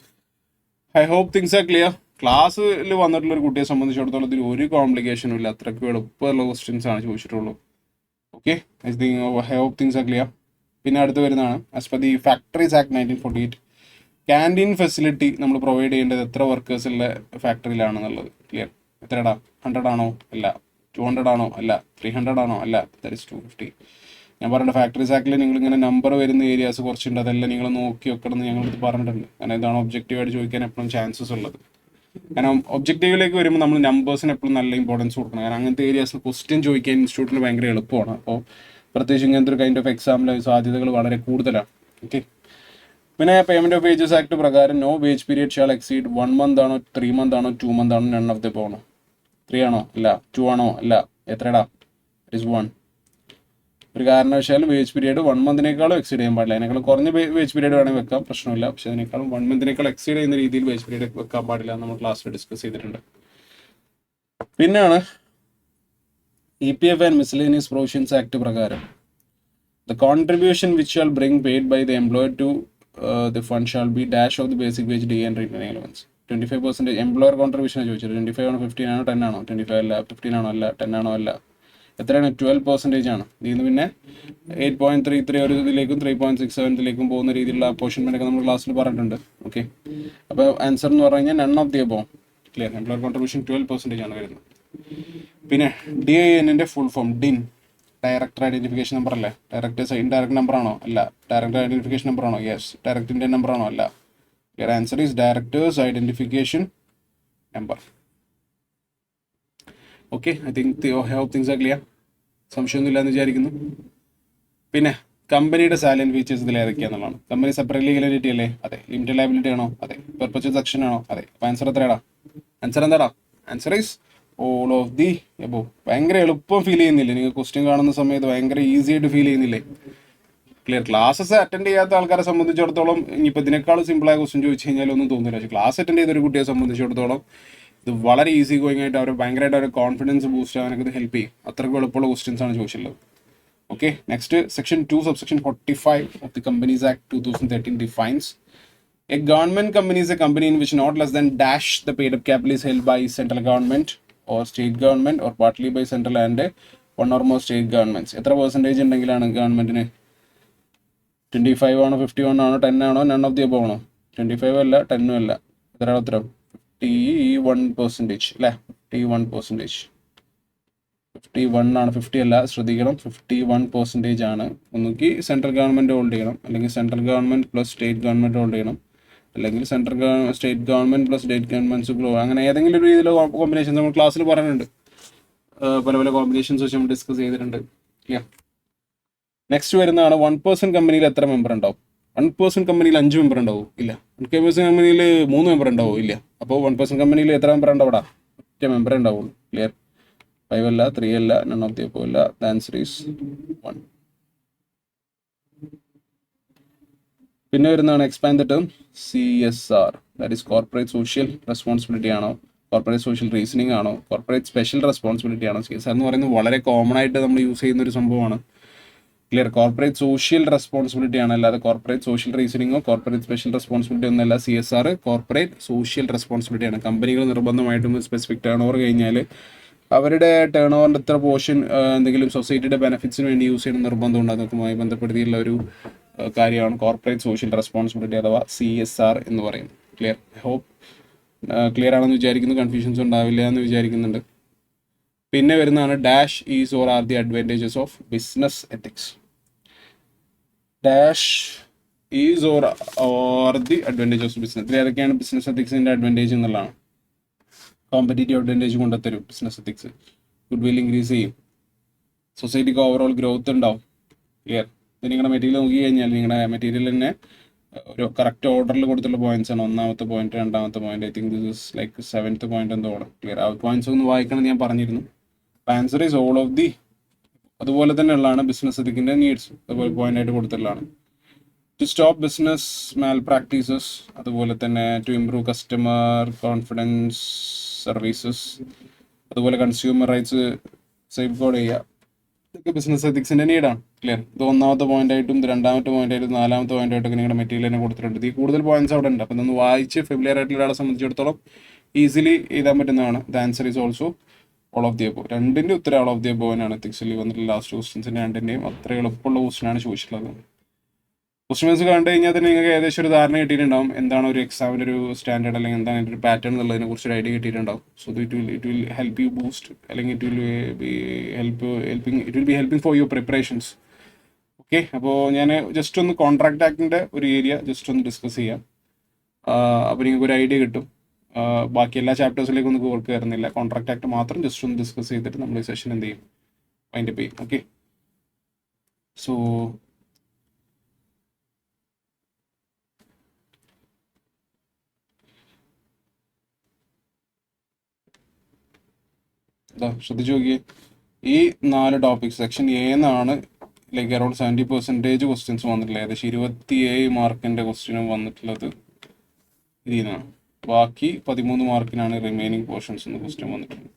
I hope things are clear. ക്ലാസ്സിൽ വന്നിട്ടുള്ള ഒരു കുട്ടിയെ സംബന്ധിച്ചിടത്തോളം ഇതിൽ ഒരു കോംപ്ലിക്കേഷനും ഇല്ല, അത്രയ്ക്ക് എളുപ്പമുള്ള ക്വസ്റ്റ്യൻസ് ആണ് ചോദിച്ചിട്ടുള്ളൂ. Okay, I hope things are clear. പിന്നെ അടുത്ത് വരുന്നതാണ് as per the factories act 1948, canteen facility നമ്മൾ പ്രൊവൈഡ് ചെയ്യേണ്ടത് എത്ര വർക്കേഴ്സുള്ള ഫാക്ടറിയിലാണെന്നുള്ളത്. ക്ലിയർ? എത്രടാ? 100 ആണോ? അല്ല. 200 ആണോ? അല്ല. 300 ആണോ? അല്ല. That is 250. ഞാൻ പറഞ്ഞ ഫാക്ടറീസ് ആക്ടിൽ നിങ്ങളിങ്ങനെ നമ്പർ വരുന്ന ഏരിയാസ് കുറച്ചുണ്ട്, അതെല്ലാം നിങ്ങൾ നോക്കി വെക്കണമെന്ന് ഞങ്ങളടുത്ത് പറഞ്ഞിട്ടുണ്ട്. കാരണം ഇതാണ് ഒബ്ജക്റ്റീവായിട്ട് ചോദിക്കാൻ എപ്പോഴും ചാൻസസ് ഉള്ളത്. കാരണം ഒബ്ജക്റ്റീവിലേക്ക് വരുമ്പോൾ നമ്മൾ നമ്പേഴ്സിന് എപ്പോഴും നല്ല ഇമ്പോർട്ടൻസ് കൊടുക്കണം. കാരണം അങ്ങനത്തെ ഏരിയാസിൽ ക്വസ്റ്റ്യൻ ചോദിക്കാൻ ഇൻസ്റ്റിറ്റ്യൂട്ടിന് ഭയങ്കര എളുപ്പമാണ്. അപ്പോൾ പ്രത്യേകിച്ച് ഇങ്ങനത്തെ ഒരു കൈൻഡ് ഓഫ് എക്സാമിലെ സാധ്യതകൾ വളരെ കൂടുതലാണ്. ഓക്കെ. പിന്നെ പേയ്മെന്റ് ഓഫ് വേജസ് ആക്ട് പ്രകാരം no wage period shall exceed 1 month ആണോ, 3 months ആണോ, 2 months ആണോ, നൺ ഓഫ് ദ എബോവ് ആണോ? 3 ആണോ? അല്ല. 2 ആണോ? അല്ല. എത്രടാ? It is 1. ഒരു കാരണവശാലും വേജ് പീരീഡ് 1 month എക്സീഡ് ചെയ്യാൻ പാടില്ല. അതിനേക്കാളും കുറഞ്ഞ വേജ് പീരീഡ് വേണമെങ്കിൽ വെക്കാം, പ്രശ്നമില്ല. പക്ഷേ അതിനേക്കാളും 1 month എക്സീഡ് ചെയ്യുന്ന രീതിയിൽ വേജ് പീരീഡ് വെക്കാൻ പാടില്ല, നമ്മൾ ക്ലാസ്സിൽ ഡിസ്കസ് ചെയ്തിട്ടുണ്ട്. പിന്നെയാണ് EPF and miscellaneous provisions act പ്രകാരം the contribution which shall bring paid by the employer to the fund shall be dash of the basic wage D and returning allowance. 25% employer കോൺട്രിബ്യൂഷനാണ് ചോദിച്ചത്. 25 ആണോ, 15 ആണോ, 10 ആണോ? 25 അല്ല. 15 ആണോ? അല്ല. 10 ആണോ? അല്ല. എത്രയാണ്? 12% ആണ്. ഇതിന് പിന്നെ 8.33 ഒരു ഇതിലേക്കും 3.67 പോകുന്ന രീതിയിലുള്ള അപ്പോർഷൻമെന്റ് ഒക്കെ നമ്മൾ ക്ലാസ്സിൽ പറഞ്ഞിട്ടുണ്ട്. ഓക്കെ. അപ്പോൾ ആൻസർ എന്ന് പറഞ്ഞു കഴിഞ്ഞാൽ none of the above. Clear? Employer contribution 12% ആണ് വരുന്നത്. പിന്നെ DIN full form DIN, director identification number അല്ലേ? ഡയറക്ടേഴ്സ് ഇൻഡയറക്ട് നമ്പർ ആണോ? അല്ല. ഡയറക്ടർ ഐഡന്റിഫിക്കേഷൻ നമ്പർ ആണോ? യെസ്. ഡയറക്ട് ഇന്ത്യൻ നമ്പർ ആണോ? അല്ല. Your answer is directors identification number. Okay, I hope things are clear. സംശയമൊന്നുമില്ല എന്ന് വിചാരിക്കുന്നു. പിന്നെ കമ്പനിയുടെ സാലറി ഫീച്ചേഴ്സ് ഇതിൽ ഏതൊക്കെയാണെന്നുള്ളതാണ്. കമ്പനി സെപ്പറേറ്റ്ലി ലീഗലിറ്റി അല്ലേ? അതെ. ലിമിറ്റഡ് ലയബിലിറ്റി ആണോ? അതെ. പെർപച്വൽ സെക്ഷൻ ആണോ? അതെ. അപ്പോൾ ആൻസർ എത്രയാടാ? ആൻസർ എന്താടാ? Answer is all of the above. ഭയങ്കര എളുപ്പം ഫീൽ ചെയ്യുന്നില്ലേ? നിങ്ങൾ ക്വസ്റ്റ്യൻ കാണുന്ന സമയത്ത് ഭയങ്കര ഈസി ആയിട്ട് ഫീൽ ചെയ്യുന്നില്ലേ? ക്ലിയർ? ക്ലാസ്സസ് അറ്റൻഡ് ചെയ്യാത്ത ആൾക്കാരെ സംബന്ധിച്ചിടത്തോളം ഇനിയിപ്പോൾ ഇതിനേക്കാളും സിമ്പിളായ ക്വസ്റ്റ്യൻ ചോദിച്ചു കഴിഞ്ഞാൽ ഒന്നും തോന്നില്ല. പക്ഷേ ക്ലാസ് അറ്റൻഡ് ചെയ്ത ഒരു കുട്ടിയെ സംബന്ധിച്ചിടത്തോളം ഇത് വളരെ ഈസി ഗോയിങ് ആയിട്ട് അവർ ഭയങ്കരമായിട്ട് അവരുടെ കോൺഫിഡൻസ് ബൂസ്റ്റ് ആവാനൊക്കെ ഇത് ഹെൽപ്പ് ചെയ്യും. അത്രയ്ക്ക് എളുപ്പമുള്ള ക്വസ്റ്റ്യൻസ് ആണ് ചോദിച്ചിട്ടുള്ളത്. Okay. Next section 2 subsection 45 of the companies act 2013 defines a government company is a company in which not less than dash the paid up capital is held by central government or state government or partly by central and 1 or more state governments. എത്ര percentage ഉണ്ടെങ്കിലാണ് ഗവൺമെന്റിന്? 25 ആണോ, 51 ആണോ, 10 ആണോ, none of the above ആണോ? 25 അല്ല, 10 അല്ല. എത്രയാണ് ഉത്തരം? 51% അല്ലേ? 51%. 51 ആണ്, 50 അല്ല, ശ്രദ്ധിക്കണം. 51% ആണ്. ഒന്നുകിൽ സെൻട്രൽ ഗവൺമെൻറ് ഹോൾഡ് ചെയ്യണം, അല്ലെങ്കിൽ central government plus state government hold ചെയ്യണം, അല്ലെങ്കിൽ state government plus state governments, അങ്ങനെ ഏതെങ്കിലും ഒരു രീതിയിൽ കോമ്പിനേഷൻ നമ്മൾ ക്ലാസ്സിൽ പറയുന്നുണ്ട്. പല പല കോമ്പിനേഷൻസ് വെച്ച് നമ്മൾ ഡിസ്കസ് ചെയ്തിട്ടുണ്ട്. നെക്സ്റ്റ് വരുന്നതാണ് 1% കമ്പനിയിൽ എത്ര മെമ്പർ ഉണ്ടാവും? 1% കമ്പനിയിൽ 5 മെമ്പർ ഉണ്ടാവും? ഇല്ല. 1% കമ്പനിയിൽ 3 മെമ്പർ ഉണ്ടാവും? ഇല്ല. അപ്പോൾ 1% കമ്പനിയിൽ എത്ര മെമ്പർ ഉണ്ടാവും? ഒറ്റ മെമ്പർ ഉണ്ടാവുള്ളൂ. ക്ലിയർ? 5 അല്ല, 3 അല്ല, നൺ ഓഫ് ദി അബോവ് അല്ല. The answer is 1. പിന്നെ വരുന്നതാണ് expand the term CSR, that is corporate social responsibility ആണോ, കോർപ്പറേറ്റ് സോഷ്യൽ റീസണിങ് ആണോ, കോർപ്പറേറ്റ് സ്പെഷ്യൽ റെസ്പോൺസിബിലിറ്റി ആണോ? CSR എന്ന് പറയുന്നത് വളരെ കോമൺ ആയിട്ട് നമ്മൾ യൂസ് ചെയ്യുന്ന ഒരു സംഭവമാണ്. ക്ലിയർ? കോർപ്പറേറ്റ് സോഷ്യൽ റെസ്പോൺസിബിലിറ്റി ആണ്, അല്ലാതെ കോർപ്പറേറ്റ് സോഷ്യൽ റീസണിങ്ങോ കോർപ്പറേറ്റ് സ്പെഷ്യൽ റെസ്പോൺസിബിലിറ്റി ഒന്നല്ല. CSR കോർപ്പറേറ്റ് സോഷ്യൽ റെസ്പോൺസിബിലിറ്റി ആണ്. കമ്പനികൾ നിർബന്ധമായിട്ടും സ്പെസിഫിക് ടേൺ ഓവർ കഴിഞ്ഞാൽ അവരുടെ ടേൺ ഓവറിൻ്റെ ഇത്ര പോർഷൻ എന്തെങ്കിലും സൊസൈറ്റിയുടെ ബെനിഫിറ്റ്സിന് വേണ്ടി യൂസ് ചെയ്യുന്ന നിർബന്ധമുണ്ട്. അതൊക്കെയുമായി ബന്ധപ്പെടുത്തിയുള്ള ഒരു കാര്യമാണ് കോർപ്പറേറ്റ് സോഷ്യൽ റെസ്പോൺസിബിലിറ്റി അഥവാ CSR എന്ന് പറയുന്നത്. ക്ലിയർ? ഹോപ്പ് ക്ലിയർ ആണെന്ന് വിചാരിക്കുന്നു. കൺഫ്യൂഷൻസ് ഉണ്ടാവില്ല എന്ന് വിചാരിക്കുന്നുണ്ട്. പിന്നെ വരുന്നതാണ് dash is or are the advantages of business ethics. Dash is or are the advantages of business. ഏതൊക്കെയാണ് ബിസിനസ് എത്തിക്സിൻ്റെ അഡ്വാൻറ്റേജ് എന്നുള്ളതാണ്. കോമ്പറ്റേറ്റീവ് അഡ്വാൻറ്റേജ് കൊണ്ടുത്തരും business ethics. Goodwill increase ചെയ്യും. സൊസൈറ്റിക്ക് ഓവറോൾ ഗ്രോത്ത് ഉണ്ടാവും. ക്ലിയർ? ഇത് നിങ്ങളുടെ മെറ്റീരിയൽ നോക്കി കഴിഞ്ഞാൽ നിങ്ങളുടെ മെറ്റീരിയൽ തന്നെ ഒരു കറക്റ്റ് ഓർഡറിൽ കൊടുത്തുള്ള പോയിന്റ്സ് ആണ്. ഒന്നാമത്തെ പോയിന്റ്, രണ്ടാമത്തെ point, I think this is like 7th point എന്തോ ആണ്. ക്ലിയർ? ആ പോയിന്റ്സ് ഒന്ന് വായിക്കണം ഞാൻ പറഞ്ഞിരുന്നു. Answer is all of the. അതുപോലെ തന്നെ ഉള്ളതാണ് ബിസിനസ് എത്തിക്കിൻ്റെ നീഡ്സ്. അതുപോലെ പോയിന്റ് ആയിട്ട് കൊടുത്തിട്ടുള്ളതാണ്. To stop business malpractices, അതുപോലെ തന്നെ to improve customer confidence services, അതുപോലെ കൺസ്യൂമർ റൈറ്റ്സ് സേഫ് ഗാർഡ് ചെയ്യുക. ഇതൊക്കെ ബിസിനസ് എത്തിക്സിൻ്റെ നീഡാണ്. ക്ലിയർ? ഇത് ഒന്നാമത്തെ പോയിന്റ് ആയിട്ടും ഇത് രണ്ടാമത്തെ പോയിന്റ് ആയിട്ടും നാലാമത്തെ പോയിന്റ് ആയിട്ടൊക്കെ നിങ്ങളുടെ മെറ്റീരിയൽ തന്നെ കൊടുത്തിട്ടുണ്ട്. ഈ കൂടുതൽ പോയിന്റ്സ് അവിടെ ഉണ്ട്. അപ്പം ഇതൊന്ന് വായിച്ച് ഫെമിലിയർ ആയിട്ടുള്ള ഒരാളെ സംബന്ധിച്ചിടത്തോളം ഈസിലി എഴുതാൻ പറ്റുന്നതാണ്. The answer is also all of the above. രണ്ടിൻ്റെ ഉത്തരം ഓൾ ഓഫ് ദി അബോവിനാണ്. എത്തിക്സിൽ വന്നിട്ടുള്ള ലാസ്റ്റ് ക്വസ്റ്റ്യൻസിൻ്റെ രണ്ടിൻ്റെയും അത്ര എളുപ്പമുള്ള ക്വസ്റ്റ്യനാണ് ചോദിച്ചിട്ടുള്ളത്. ക്വസ്റ്റ്യൻസ് കണ്ടു കഴിഞ്ഞാൽ തന്നെ നിങ്ങൾക്ക് ഏകദേശം ഒരു ധാരണ കിട്ടിയിട്ടുണ്ടാവും എന്താണ് ഒരു എക്സാമിൻ്റെ ഒരു സ്റ്റാൻഡേർഡ്, അല്ലെങ്കിൽ എന്താണ് അതിൻ്റെ ഒരു പാറ്റേൺ എന്നുള്ളതിനെ കുറിച്ച് ഒരു ഐഡിയ കിട്ടിയിട്ടുണ്ടാവും. So it will help you boost, അല്ലെങ്കിൽ it will be helping for your preparations. Okay, അപ്പോൾ ഞാൻ ജസ്റ്റ് ഒന്ന് കോൺട്രാക്ട് ആക്ടിൻ്റെ ഒരു ഏരിയ ജസ്റ്റ് ഒന്ന് ഡിസ്കസ് ചെയ്യാം. അപ്പോൾ നിങ്ങൾക്ക് ഒരു ഐഡിയ കിട്ടും. ബാക്കി എല്ലാ ചാപ്റ്റേഴ്സിലേക്കും ഒന്നും വർക്ക് കയറുന്നില്ല. കോൺട്രാക്ട് ആക്ട് മാത്രം ജസ്റ്റ് ഒന്ന് ഡിസ്കസ് ചെയ്തിട്ട് നമ്മൾ ഈ സെഷൻ എന്ത് ചെയ്യും, വൈൻഡപ്പ് ചെയ്യും. ഓക്കെ, സോ ശ്രദ്ധിച്ചു നോക്കിയേ. ഈ 4 ടോപ്പിക്സ് സെക്ഷൻ എന്നാണ് ലൈക്ക് അറൌണ്ട് 70% ക്വസ്റ്റ്യൻസ് വന്നിട്ടുള്ളത്. ഏകദേശം 27 മാർക്കിൻ്റെ ക്വസ്റ്റ്യനും വന്നിട്ടുള്ളത് ഇതിൽ നിന്നാണ്. ബാക്കി 13 മാർക്കിനാണ് റിമൈനിങ് പോർഷൻസ് എന്ന് ക്വസ്റ്റ്യൻ വന്നിട്ടുണ്ട്.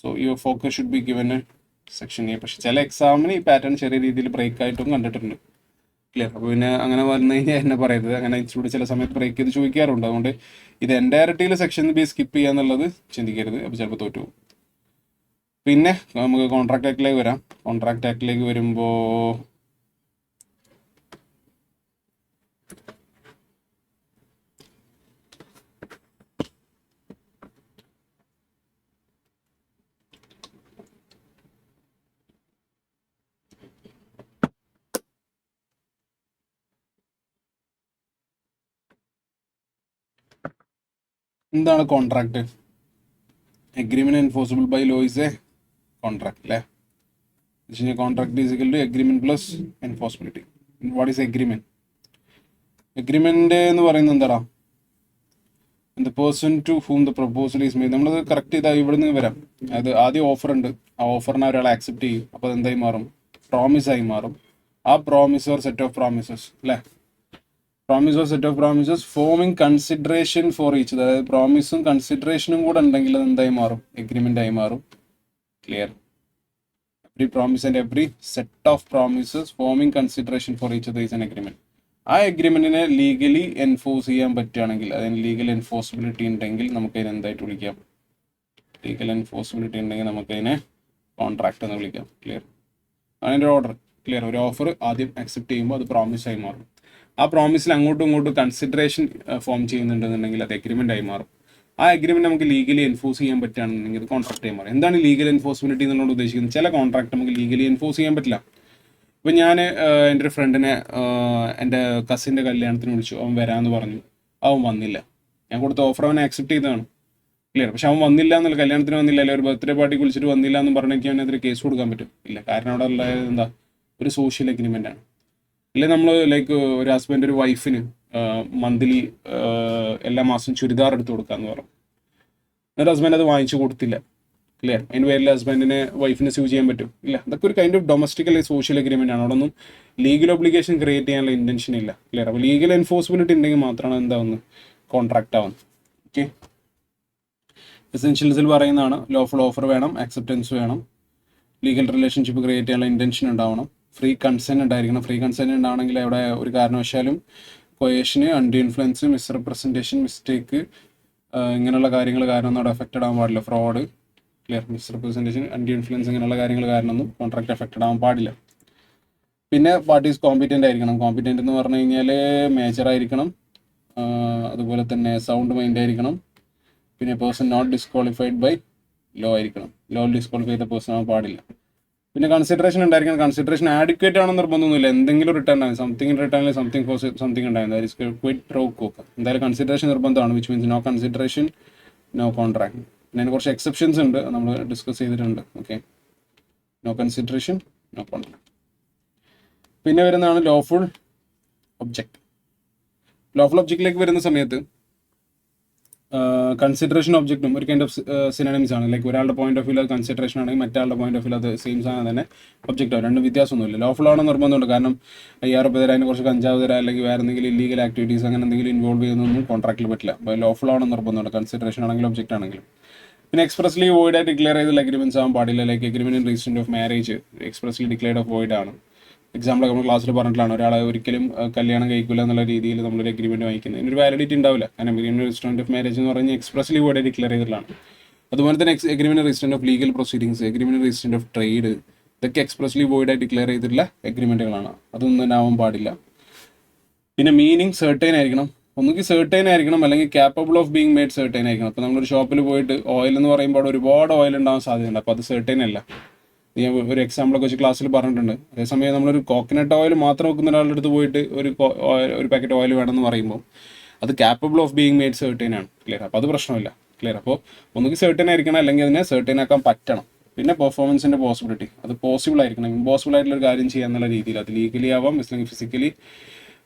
So your focus should be given section A. പക്ഷെ ചില എക്സാമിന് ഈ പാറ്റേൺ ചെറിയ രീതിയിൽ ബ്രേക്ക് ആയിട്ടും കണ്ടിട്ടുണ്ട്. ക്ലിയർ? അപ്പോൾ പിന്നെ അങ്ങനെ വന്നു കഴിഞ്ഞാൽ എന്നെ പറയരുത്. അങ്ങനെ ഇൻസ്റ്റിറ്റ്യൂട്ട് ചില സമയത്ത് ബ്രേക്ക് ചെയ്ത് ചോദിക്കാറുണ്ട്. അതുകൊണ്ട് ഇത് എൻറ്റയറിറ്റിയിൽ സെക്ഷൻ ബി സ്കിപ്പ് ചെയ്യുക എന്നുള്ളത് ചിന്തിക്കരുത്. അപ്പോൾ ചിലപ്പോൾ തോറ്റു പോകും. പിന്നെ നമുക്ക് കോൺട്രാക്ട് ആക്ടിലേക്ക് വരാം. കോൺട്രാക്ട് ആക്ടിലേക്ക് വരുമ്പോൾ എന്താണ് contract? Agreement enforceable by law is a contract അല്ലേ? Contract is equal to agreement plus enforceability. What is agreement? Agreement എന്ന് പറയുന്നത് എന്താടാ? The person to whom the proposal is made. നമ്മളത് കറക്റ്റ് ചെയ്താൽ ഇവിടെ നിന്ന് വരാം. അത് ആദ്യം ഓഫർ ഉണ്ട്, ആ ഓഫറിനെ ഒരാൾ ആക്സെപ്റ്റ് ചെയ്യും. അപ്പോൾ അത് എന്തായി മാറും? പ്രോമിസായി മാറും. ആ promise or set of promises അല്ലേ? Promise or set of promises forming consideration for each. അതായത് പ്രോമിസും കൺസിഡറേഷനും കൂടെ ഉണ്ടെങ്കിൽ അത് എന്തായി മാറും? എഗ്രിമെന്റ് ആയി മാറും. Clear? Every promise and every set of promises forming consideration for each other is an agreement. ആ എഗ്രിമെന്റിനെ ലീഗലി എൻഫോഴ്സ് ചെയ്യാൻ പറ്റുകയാണെങ്കിൽ, അതിന് ലീഗൽ എൻഫോഴ്സിബിലിറ്റി ഉണ്ടെങ്കിൽ നമുക്കതിനെ എന്തായിട്ട് വിളിക്കാം? ലീഗൽ എൻഫോഴ്സിബിലിറ്റി ഉണ്ടെങ്കിൽ നമുക്കതിനെ കോൺട്രാക്ട് എന്ന് വിളിക്കാം. ക്ലിയർ? അതിൻ്റെ ഓർഡർ. ക്ലിയർ? ഒരു ഓഫർ ആദ്യം അക്സെപ്റ്റ് ചെയ്യുമ്പോൾ അത് പ്രോമിസായി മാറും. ആ പ്രോമിസിൽ അങ്ങോട്ടും ഇങ്ങോട്ടും കൺസിഡറേഷൻ ഫോം ചെയ്യുന്നുണ്ടെന്നുണ്ടെങ്കിൽ അത് എഗ്രിമെന്റ് ആയി മാറും. ആ അഗ്രിമെന്റ് നമുക്ക് ലീഗലി എൻഫോഴ്സ് ചെയ്യാൻ പറ്റുകയാണെന്നുണ്ടെങ്കിൽ ഇത് കോൺട്രാക്ട് ചെയ്യാൻ പറയും. എന്താണ് ലീഗൽ എൻഫോഴ്സ്മെന്റ് എന്നുള്ളത് ഉദ്ദേശിക്കുന്നത്? ചില കോൺട്രാക്ട് നമുക്ക് ലീഗലി എൻഫോഴ്സ് ചെയ്യാൻ പറ്റില്ല. ഇപ്പം ഞാൻ എൻ്റെ ഒരു ഫ്രണ്ടിനെ എൻ്റെ കസിൻ്റെ കല്യാണത്തിന് വിളിച്ചു, അവൻ വരാമെന്ന് പറഞ്ഞു, അവൻ വന്നില്ല. ഞാൻ കൊടുത്ത ഓഫർ അവനെ ആക്സെപ്റ്റ് ചെയ്തതാണ്, ക്ലിയർ. പക്ഷെ അവൻ വന്നില്ല എന്നുള്ള, കല്യാണത്തിന് വന്നില്ല, അല്ലെങ്കിൽ ഒരു ബർത്ത്ഡേ പാർട്ടിക്ക് വിളിച്ചിട്ട് വന്നില്ല എന്ന് പറഞ്ഞെങ്കിൽ അവനെതിരെ കേസ് കൊടുക്കാൻ പറ്റും? ഇല്ല. കാരണം അവിടെ ഉള്ള എന്താ, ഒരു സോഷ്യൽ എഗ്രിമെൻ്റ് ആണ്. അല്ലെങ്കിൽ നമ്മൾ ലൈക്ക് ഒരു ഹസ്ബൻഡ് ഒരു വൈഫിന് മന്ത്ലി എല്ലാ മാസം ചുരിദാർ എടുത്ത് കൊടുക്കാമെന്ന് പറഞ്ഞു, എന്നിട്ട് ഹസ്ബൻഡ് അത് വാങ്ങിച്ചു കൊടുത്തില്ല, ക്ലിയർ. അതിന് പേരിൽ ഹസ്ബൻഡിനെ വൈഫിനെ സ്യൂ ചെയ്യാൻ പറ്റും? ഇല്ല. അതൊക്കെ ഒരു കൈൻഡ് ഓഫ് ഡൊമസ്റ്റിക് അല്ലെങ്കിൽ സോഷ്യൽ എഗ്രിമെൻ്റ് ആണ്. അവിടെ ഒന്നും ലീഗൽ ഒബ്ലിഗേഷൻ ക്രിയേറ്റ് ചെയ്യാനുള്ള ഇൻറ്റൻഷൻ ഇല്ല, ക്ലിയർ. അപ്പോൾ ലീഗൽ എൻഫോഴ്സ്മെൻറ്റ് ഉണ്ടെങ്കിൽ മാത്രമാണ് എന്താവുന്നത്, കോൺട്രാക്റ്റ് ആവുന്നത്. ഓക്കെ, എസെൻഷ്യൽസിൽ പറയുന്നതാണ് ലോഫുൾ ഓഫർ വേണം, അക്സെപ്റ്റൻസ് വേണം, ലീഗൽ റിലേഷൻഷിപ്പ് ക്രിയേറ്റ് ചെയ്യാനുള്ള ഇൻറ്റൻഷൻ ഉണ്ടാവണം, ഫ്രീ കൺസെൻറ്റ് ഉണ്ടായിരിക്കണം. ഫ്രീ കൺസെൻറ്റ് ഉണ്ടാവണമെങ്കിൽ അവിടെ ഒരു കാരണവശാലും കൊയേഷന്, അൺഡ്യൂ ഇൻഫ്ലുവൻസ്, മിസ്റെപ്രസെൻറ്റേഷൻ, മിസ്റ്റേക്ക് ഇങ്ങനെയുള്ള കാര്യങ്ങൾ കാരണം അവിടെ എഫക്റ്റഡ് ആവാൻ പാടില്ല. Fraud, clear. Misrepresentation, undue influence ഇങ്ങനെയുള്ള കാര്യങ്ങൾ കാരണമൊന്നും കോൺട്രാക്ട് എഫക്റ്റഡ് ആവാൻ പാടില്ല. പിന്നെ പാർട്ടീസ് കോമ്പിറ്റൻ്റ് ആയിരിക്കണം. കോമ്പിറ്റൻ്റ് എന്ന് പറഞ്ഞു കഴിഞ്ഞാൽ മേജർ ആയിരിക്കണം, അതുപോലെ തന്നെ സൗണ്ട് മൈൻഡ് ആയിരിക്കണം, പിന്നെ person not disqualified by law ആയിരിക്കണം. ലോ ഡിസ്ക്വാളിഫൈ ചെയ്ത പേഴ്സൺ ആവാൻ പാടില്ല. പിന്നെ കൺസിഡറേഷൻ ഉണ്ടായിരിക്കണം. കൺസിഡറേഷൻ ആഡിക്വേറ്റ് ആണെന്ന് നിർബന്ധമൊന്നുമില്ല. എന്തെങ്കിലും റിട്ടേൺ ആകും, സംതിങ് റിട്ടേൺ അല്ലെങ്കിൽ സംതിങ് ഫോർ സംതിങ് ഉണ്ടായിരുന്നു, that is quid pro quo. എന്തായാലും കൺസിഡറേഷൻ നിർബന്ധമാണ്, which means no consideration no contract. പിന്നെ അതിന് കുറച്ച് എക്സെപ്ഷൻസ് ഉണ്ട്, നമ്മൾ ഡിസ്കസ് ചെയ്തിട്ടുണ്ട്. Okay, no consideration no contract. പിന്നെ വരുന്നതാണ് ലോഫുൾ ഒബ്ജക്റ്റ്. ലോഫുൾ ഒബ്ജക്റ്റിലേക്ക് വരുന്ന സമയത്ത് കൺസിഡറേഷൻ ഒബ്ജക്റ്റും ഒരു കൈൻഡ് ഓഫ് സിനോണിംസ് ആണ്. ലൈക്ക് ഒരാളുടെ പോയിന്റ് ഓഫ് വ്യൂ അത് കൺസിഡറേഷൻ ആണെങ്കിൽ മറ്റാളുടെ പോയിന്റ് ഓഫ് വ്യൂ അത് സെയിം സാധനം തന്നെ ഒബ്ജക്റ്റ് ആവും. രണ്ടും വ്യത്യാസമൊന്നുമില്ല. ലോഫുൾ ആണോ നിർബന്ധമുണ്ട്, കാരണം 5000 രൂപ തരാൻ കുറച്ച് കഞ്ചാവ് തരാം, അല്ലെങ്കിൽ വേറെ എന്തെങ്കിലും ഇല്ലീഗൽ ആക്ടിവിറ്റീസ് അങ്ങനെ എന്തെങ്കിലും ഇൻവോൾവ് ചെയ്യുന്നൊന്നും കോൺട്രാക്റ്റിൽ പറ്റില്ല. അപ്പോൾ ലോഫുൾ ആണോ നിർബന്ധമുണ്ട്, കൺസിഡറേഷൻ ആണെങ്കിലും ഒബ്ജക്റ്റ് ആണെങ്കിലും. പിന്നെ എക്സ്പ്രസ്ലി വോയിഡ് ആയിട്ട് ഡിക്ലെയർ ചെയ്ത അഗ്രിമെന്റ്സ് ആവാൻ പാടില്ല. Like agreement in register of marriage expressly declared of void ആണ്. എക്സാമ്പിൾ നമ്മൾ ക്ലാസ്സിൽ പറഞ്ഞിട്ടാണ്, ഒരാളെ ഒരിക്കലും കല്യാണം കഴിക്കില്ല എന്നുള്ള രീതിയിൽ നമ്മളൊരു അഗ്രിമെന്റ് വാങ്ങിക്കുന്നത്, ഇതിനൊരു വാലിഡിറ്റി ഉണ്ടാവില്ല. കാരണം അഗ്രിമെന്റ് രജിസ്റ്റർ ഓഫ് മാരേജ് എന്ന് പറഞ്ഞാൽ എക്സ്പ്രസ്ലി വോയിഡ് ഡിക്ലെയർ ചെയ്തിട്ടുള്ളതാണ്. അതുപോലെ തന്നെ agreement register of legal proceedings, agreement register of trade, ഇതൊക്കെ എക്സ്പ്രസ്ലി വോയിഡ് ആയി ഡിക്ലെയർ ചെയ്തിട്ടുള്ള അഗ്രിമെന്റുകളാണ്. അതൊന്നും തന്നെ ആവാൻ പാടില്ല. പിന്നെ മീനിങ് സെർട്ടൈൻ ആയിരിക്കണം. ഒന്നുകിൽ സെർട്ടൈൻ ആയിരിക്കണം, അല്ലെങ്കിൽ capable of being made certain ആയിരിക്കണം. അപ്പോൾ നമ്മളൊരു ഷോപ്പിൽ പോയിട്ട് ഓയിൽ എന്ന് പറയുമ്പോൾ ഒരുപാട് ഓയിൽ ഉണ്ടാവാൻ സാധ്യതയുണ്ട്, അപ്പോൾ അത് സെർട്ടൈൻ അല്ല. ഞാൻ ഒരു എക്സാമ്പിളൊക്കെ വെച്ച് ക്ലാസ്സിൽ പറഞ്ഞിട്ടുണ്ട്. അതേസമയം നമ്മളൊരു കോക്കനട്ട് ഓയിൽ മാത്രം വെക്കുന്ന ഒരാളുടെ അടുത്ത് പോയിട്ട് ഒരു പാക്കറ്റ് ഓയിൽ വേണമെന്ന് പറയുമ്പോൾ അത് capable of being made certain ആണ്, ക്ലിയർ. അപ്പോൾ അത് പ്രശ്നമില്ല, ക്ലിയർ. അപ്പോൾ ഒന്നുകിൽ സെർട്ടൈൻ ആയിരിക്കണം, അല്ലെങ്കിൽ അതിനെ സെർട്ടൈൻ ആക്കാൻ പറ്റണം. പിന്നെ പെർഫോമൻസിൻ്റെ പോസിബിലിറ്റി, അത് പോസിബിൾ ആയിരിക്കണം. ഇമ്പോസിബിൾ ആയിട്ടുള്ള ഒരു കാര്യം ചെയ്യാന്നുള്ള രീതിയിൽ, അത് ലീഗലി ആവാം, അല്ലെങ്കിൽ ഫിസിക്കലി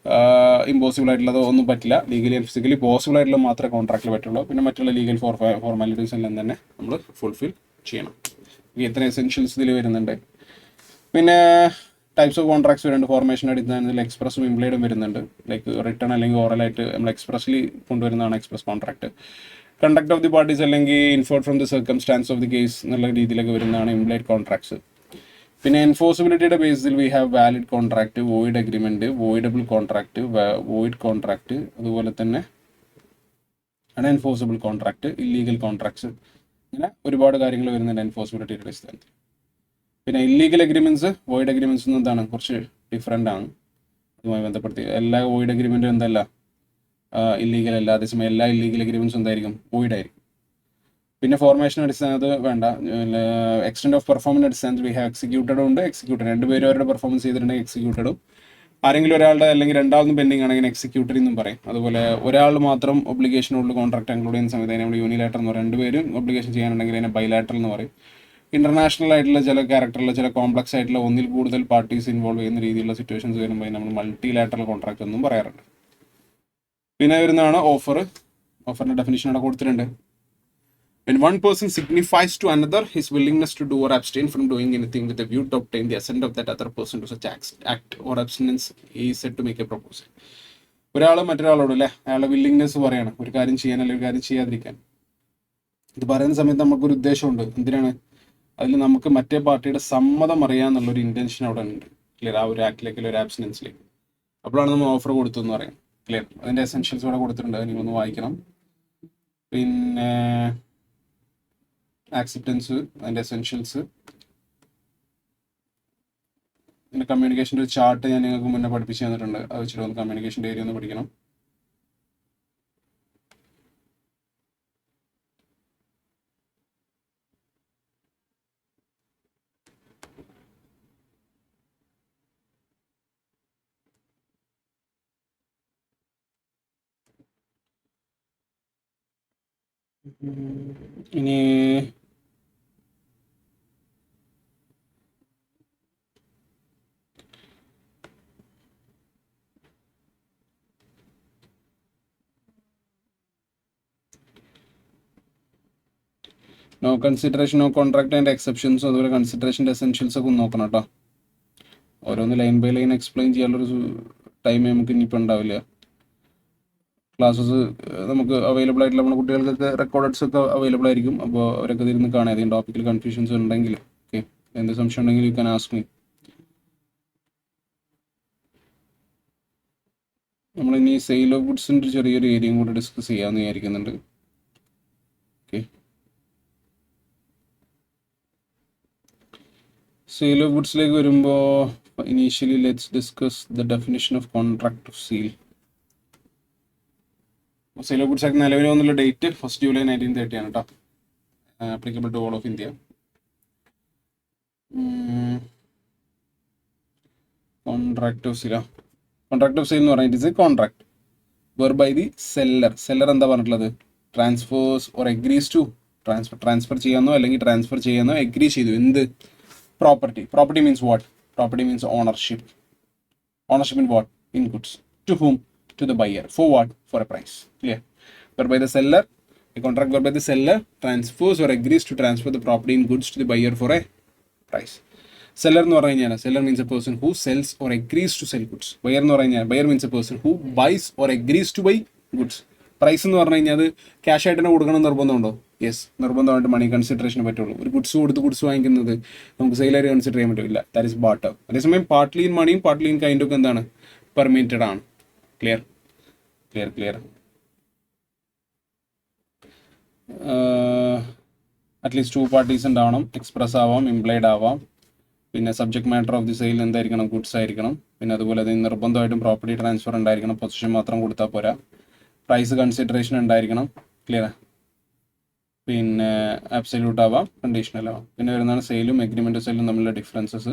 ഇമ്പോസിബിൾ ആയിട്ടുള്ളത് ഒന്നും പറ്റില്ല. ലീഗലി ആൻഡ് ഫിസിക്കലി പോസിബിൾ ആയിട്ടുള്ള മാത്രമേ കോൺട്രാക്റ്റിൽ പറ്റുള്ളൂ. പിന്നെ മറ്റുള്ള ലീഗൽ ഫോർമാലിറ്റീസ് എല്ലാം തന്നെ നമ്മൾ ഫുൾഫിൽ ചെയ്യണം. ഇത്ര എസെൻഷ്യൽസ് ഇതിൽ വരുന്നുണ്ട്. പിന്നെ ടൈപ്സ് ഓഫ് കോൺട്രാക്ട്സ് വരുന്നുണ്ട്. ഫോർമേഷൻ അടിസ്ഥാനത്തിൽ എക്സ്പ്രസും ഇംപ്ലൈഡും വരുന്നുണ്ട്. ലൈക്ക് റിട്ടേൺ അല്ലെങ്കിൽ ഓറലായിട്ട് നമ്മൾ എക്സ്പ്രസ്ലി കൊണ്ടുവരുന്നതാണ് express contract. Conduct of the parties അല്ലെങ്കിൽ inferred from the circumstances of the case എന്നുള്ള രീതിയിലൊക്കെ വരുന്നതാണ് ഇംപ്ലൈഡ് കോൺട്രാക്ട്സ്. പിന്നെ എൻഫോഴ്സിബിലിറ്റിയുടെ ബേസിൽ we have valid contract, void agreement, voidable contract, void contract, അതുപോലെ തന്നെ അൺഎൻഫോഴ്സിബിൾ കോൺട്രാക്ട്, ഇല്ലീഗൽ കോൺട്രാക്ട്സ്, ഇങ്ങനെ ഒരുപാട് കാര്യങ്ങൾ വരുന്നുണ്ട് എൻഫോഴ്സിബിലിറ്റിയുടെ അടിസ്ഥാനത്തിൽ. പിന്നെ ഇല്ലീഗൽ അഗ്രിമെന്റ്സ്, വോയിഡ് അഗ്രിമെന്റ്സ് എന്താണ് കുറച്ച് ഡിഫറെൻ്റ് ആണ്. അതുമായി ബന്ധപ്പെടുത്തി എല്ലാ വോയിഡ് അഗ്രിമെന്റും എന്തല്ല, ഇല്ലീഗൽ അല്ല. അതേസമയം എല്ലാ ഇല്ലീഗൽ അഗ്രിമെന്റ്സും എന്തായിരിക്കും, വോയിഡ് ആയിരിക്കും. പിന്നെ ഫോർമേഷൻ അടിസ്ഥാനത്ത് വേണ്ട. എക്സ്റ്റെൻഡ് ഓഫ് പെർഫോമൻസ് അടിസ്ഥാനത്തിൽ വി ഹാവ് എക്സിക്യൂട്ടഡും ഉണ്ട്, എക്സിക്യൂട്ടഡ്. രണ്ടുപേരും അവരുടെ പെർഫോമൻസ് ചെയ്തിട്ടുണ്ടെങ്കിൽ എക്സിക്യൂട്ടഡും, ആരെങ്കിലും ഒരാളുടെ അല്ലെങ്കിൽ രണ്ടാമതും പെൻഡിങ് ആണെങ്കിൽ എക്സിക്യൂട്ടറി എന്നും പറയും. അതുപോലെ ഒരാൾ മാത്രം ഒബ്ലിഗേഷനുള്ള കോൺട്രാക്ട് ഇൻക്ലൂഡ് ചെയ്യുന്ന സമയത്ത് നമ്മൾ യൂണിലാറ്റർ എന്ന് പറയും. രണ്ടുപേരും ഒബ്ലിഗേഷൻ ചെയ്യാനുണ്ടെങ്കിൽ അതിനെ ബൈലാറ്ററൽ എന്ന് പറയും. ഇന്റർനാഷണൽ ആയിട്ടുള്ള ചില ക്യാരക്ടറിലുള്ള ചില കോംപ്ലക്സ് ആയിട്ടുള്ള ഒന്നിൽ കൂടുതൽ പാർട്ടീസ് ഇൻവോൾവ് ചെയ്യുന്ന രീതിയിലുള്ള സിറ്റുവേഷൻസ് വരുമ്പോൾ നമ്മൾ മൾട്ടിലാറ്ററൽ കോൺട്രാക്ട് എന്നും പറയാറുണ്ട്. പിന്നെ വരുന്നതാണ് ഓഫർ. ഓഫറിന്റെ ഡെഫിനിഷൻ അവിടെ കൊടുത്തിട്ടുണ്ട്. When one person signifies to another his willingness to do or abstain from doing anything with a view to obtain the assent of that other person to such act or abstinence, he is said to make a proposal. ഒരാൾ മറ്റൊരാളോട് അല്ലേ അയാളുടെ willingness പറയാണ് ഒരു കാര്യം ചെയ്യാൻ അല്ലെങ്കിൽ ഒരു കാര്യം ചെയ്യാതിരിക്കാൻ. ഇത് പറയുന്ന സമയത്ത് നമുക്കൊരു ഉദ്ദേശമുണ്ട്. എന്തിനാണ്? അതിൽ നമുക്ക് മറ്റേ പാർട്ടിയുടെ സമ്മതം അറിയാന്നുള്ളൊരു ഇൻറ്റൻഷൻ അവിടെ ഉണ്ട്, ക്ലിയർ. ആ ഒരു ആക്ടിലേക്ക് ഒരു ആബ്സിനൻസിലേക്ക് അപ്പോഴാണ് നമ്മൾ ഓഫർ കൊടുത്തു എന്ന് പറയാം, ക്ലിയർ. അതിൻ്റെ എസെൻഷ്യൽസ് ഇവിടെ കൊടുത്തിട്ടുണ്ട്, നിങ്ങളൊന്ന് വായിക്കണം. പിന്നെ ആക്സെപ്റ്റൻസ്, അതിൻ്റെ എസെൻഷ്യൽസ്, പിന്നെ കമ്മ്യൂണിക്കേഷൻ്റെ ഒരു ചാർട്ട് ഞാൻ നിങ്ങൾക്ക് മുന്നേ പഠിപ്പിച്ച് തന്നിട്ടുണ്ട്. അത് വെച്ചിട്ട് ഒന്ന് കമ്മ്യൂണിക്കേഷൻ്റെ ഏരിയ ഒന്ന് പഠിക്കണം. ഇനി no consideration of contract and എക്സെപ്ഷൻസും അതുപോലെ കൺസിഡറേഷൻ്റെ എസെൻഷ്യൽസ് ഒക്കെ ഒന്ന് നോക്കണം കേട്ടോ. ഓരോന്ന് ലൈൻ ബൈ ലൈൻ എക്സ്പ്ലെയിൻ ചെയ്യാനുള്ളൊരു ടൈം നമുക്ക് ഇനിയിപ്പോൾ ഉണ്ടാവില്ല. ക്ലാസ്സസ് നമുക്ക് അവൈലബിൾ ആയിട്ടുള്ള നമ്മുടെ കുട്ടികൾക്കൊക്കെ റെക്കോർഡ്സ് ഒക്കെ അവൈലബിൾ ആയിരിക്കും. അപ്പോൾ അവരൊക്കെ ഇതിരുന്ന് കാണാം. ഏതെങ്കിലും ടോപ്പിക്കൽ കൺഫ്യൂഷൻസ് ഉണ്ടെങ്കിൽ ഓക്കെ, എന്ത് സംശയം ഉണ്ടെങ്കിൽ യു ക്യാൻ ആസ്ക് മീ. നമ്മളിനി സെയിൽ ഓഫ് ഗുഡ്സിൻ്റെ ചെറിയൊരു ഏരിയയും കൂടെ ഡിസ്കസ് ചെയ്യാമെന്ന് വിചാരിക്കുന്നുണ്ട്. ഓക്കെ, സെയിൽ ഓഫ് ഗുഡ്സിലേക്ക് വരുമ്പോൾ initially let's discuss the definition of contract of sale. Sale of goods act നിലവിൽ വന്നുള്ള ഡേറ്റ് 1 ജൂലൈ 1930 ആണ് കേട്ടോ. Applicable to all of India. Contract of sale, contract of sale എന്ന് പറഞ്ഞാൽ it is a contract whereby the seller എന്താ പറഞ്ഞിട്ടുള്ളത്, transfers or agrees to transfer ചെയ്യാനോ അല്ലെങ്കിൽ ട്രാൻസ്ഫർ ചെയ്യാനോ എഗ്രി ചെയ്തു. എന്ത്? Property means what? Property means ownership in what? In goods. To whom? To the buyer. For what? For a price. Clear? Whereby the seller, a contract whereby the seller transfers or agrees to transfer the property in goods to the buyer for a price. Seller എന്ന് പറഞ്ഞു കഴിഞ്ഞാൽ seller means a person who sells or agrees to sell goods. Buyer എന്ന് പറഞ്ഞു കഴിഞ്ഞാൽ buyer means a person who buys or agrees to buy goods. Price എന്ന് പറഞ്ഞു കഴിഞ്ഞാൽ അത് ക്യാഷ് ആയിട്ട് തന്നെ കൊടുക്കണം നിർബന്ധമുണ്ടോ? യെസ്, നിർബന്ധമായിട്ട് മണി കൺസിഡറേഷന് പറ്റുള്ളൂ. ഒരു ഗുഡ്സ് കൊടുത്ത് ഗുഡ്സ് വാങ്ങിക്കുന്നത് നമുക്ക് സെയിലായിട്ട് കൺസിഡർ ചെയ്യാൻ പറ്റില്ല. That is barter. അതേസമയം പാർട്ട്ലി ഇൻ മണിയും പാർട്ട്ലി ഇൻ കൈൻഡ് ഒക്കെ എന്താണ്, പെർമിറ്റഡ് ആണ്. ക്ലിയർ? അറ്റ്ലീസ്റ്റ് 2 പാർട്ടീസ് ഉണ്ടാവണം. എക്സ്പ്രസ് ആവാം, ഇംപ്ലൈഡ് ആവാം. പിന്നെ subject matter of the sale എന്തായിരിക്കണം? ഗുഡ്സ് ആയിരിക്കണം. പിന്നെ അതുപോലെ അതിന് നിർബന്ധമായിട്ടും പ്രോപ്പർട്ടി ട്രാൻസ്ഫർ ഉണ്ടായിരിക്കണം. പൊസിഷൻ മാത്രം കൊടുത്താൽ പോരാ. പ്രൈസ് കൺസിഡറേഷൻ ഉണ്ടായിരിക്കണം. ക്ലിയർ? പിന്നെ അബ്സല്യൂട്ട് ആവാം, കണ്ടീഷണൽ ആവാം. പിന്നെ വരുന്നതാണ് സെയിലും എഗ്രിമെന്റ് സെയിലും തമ്മിലുള്ള ഡിഫറൻസസ്.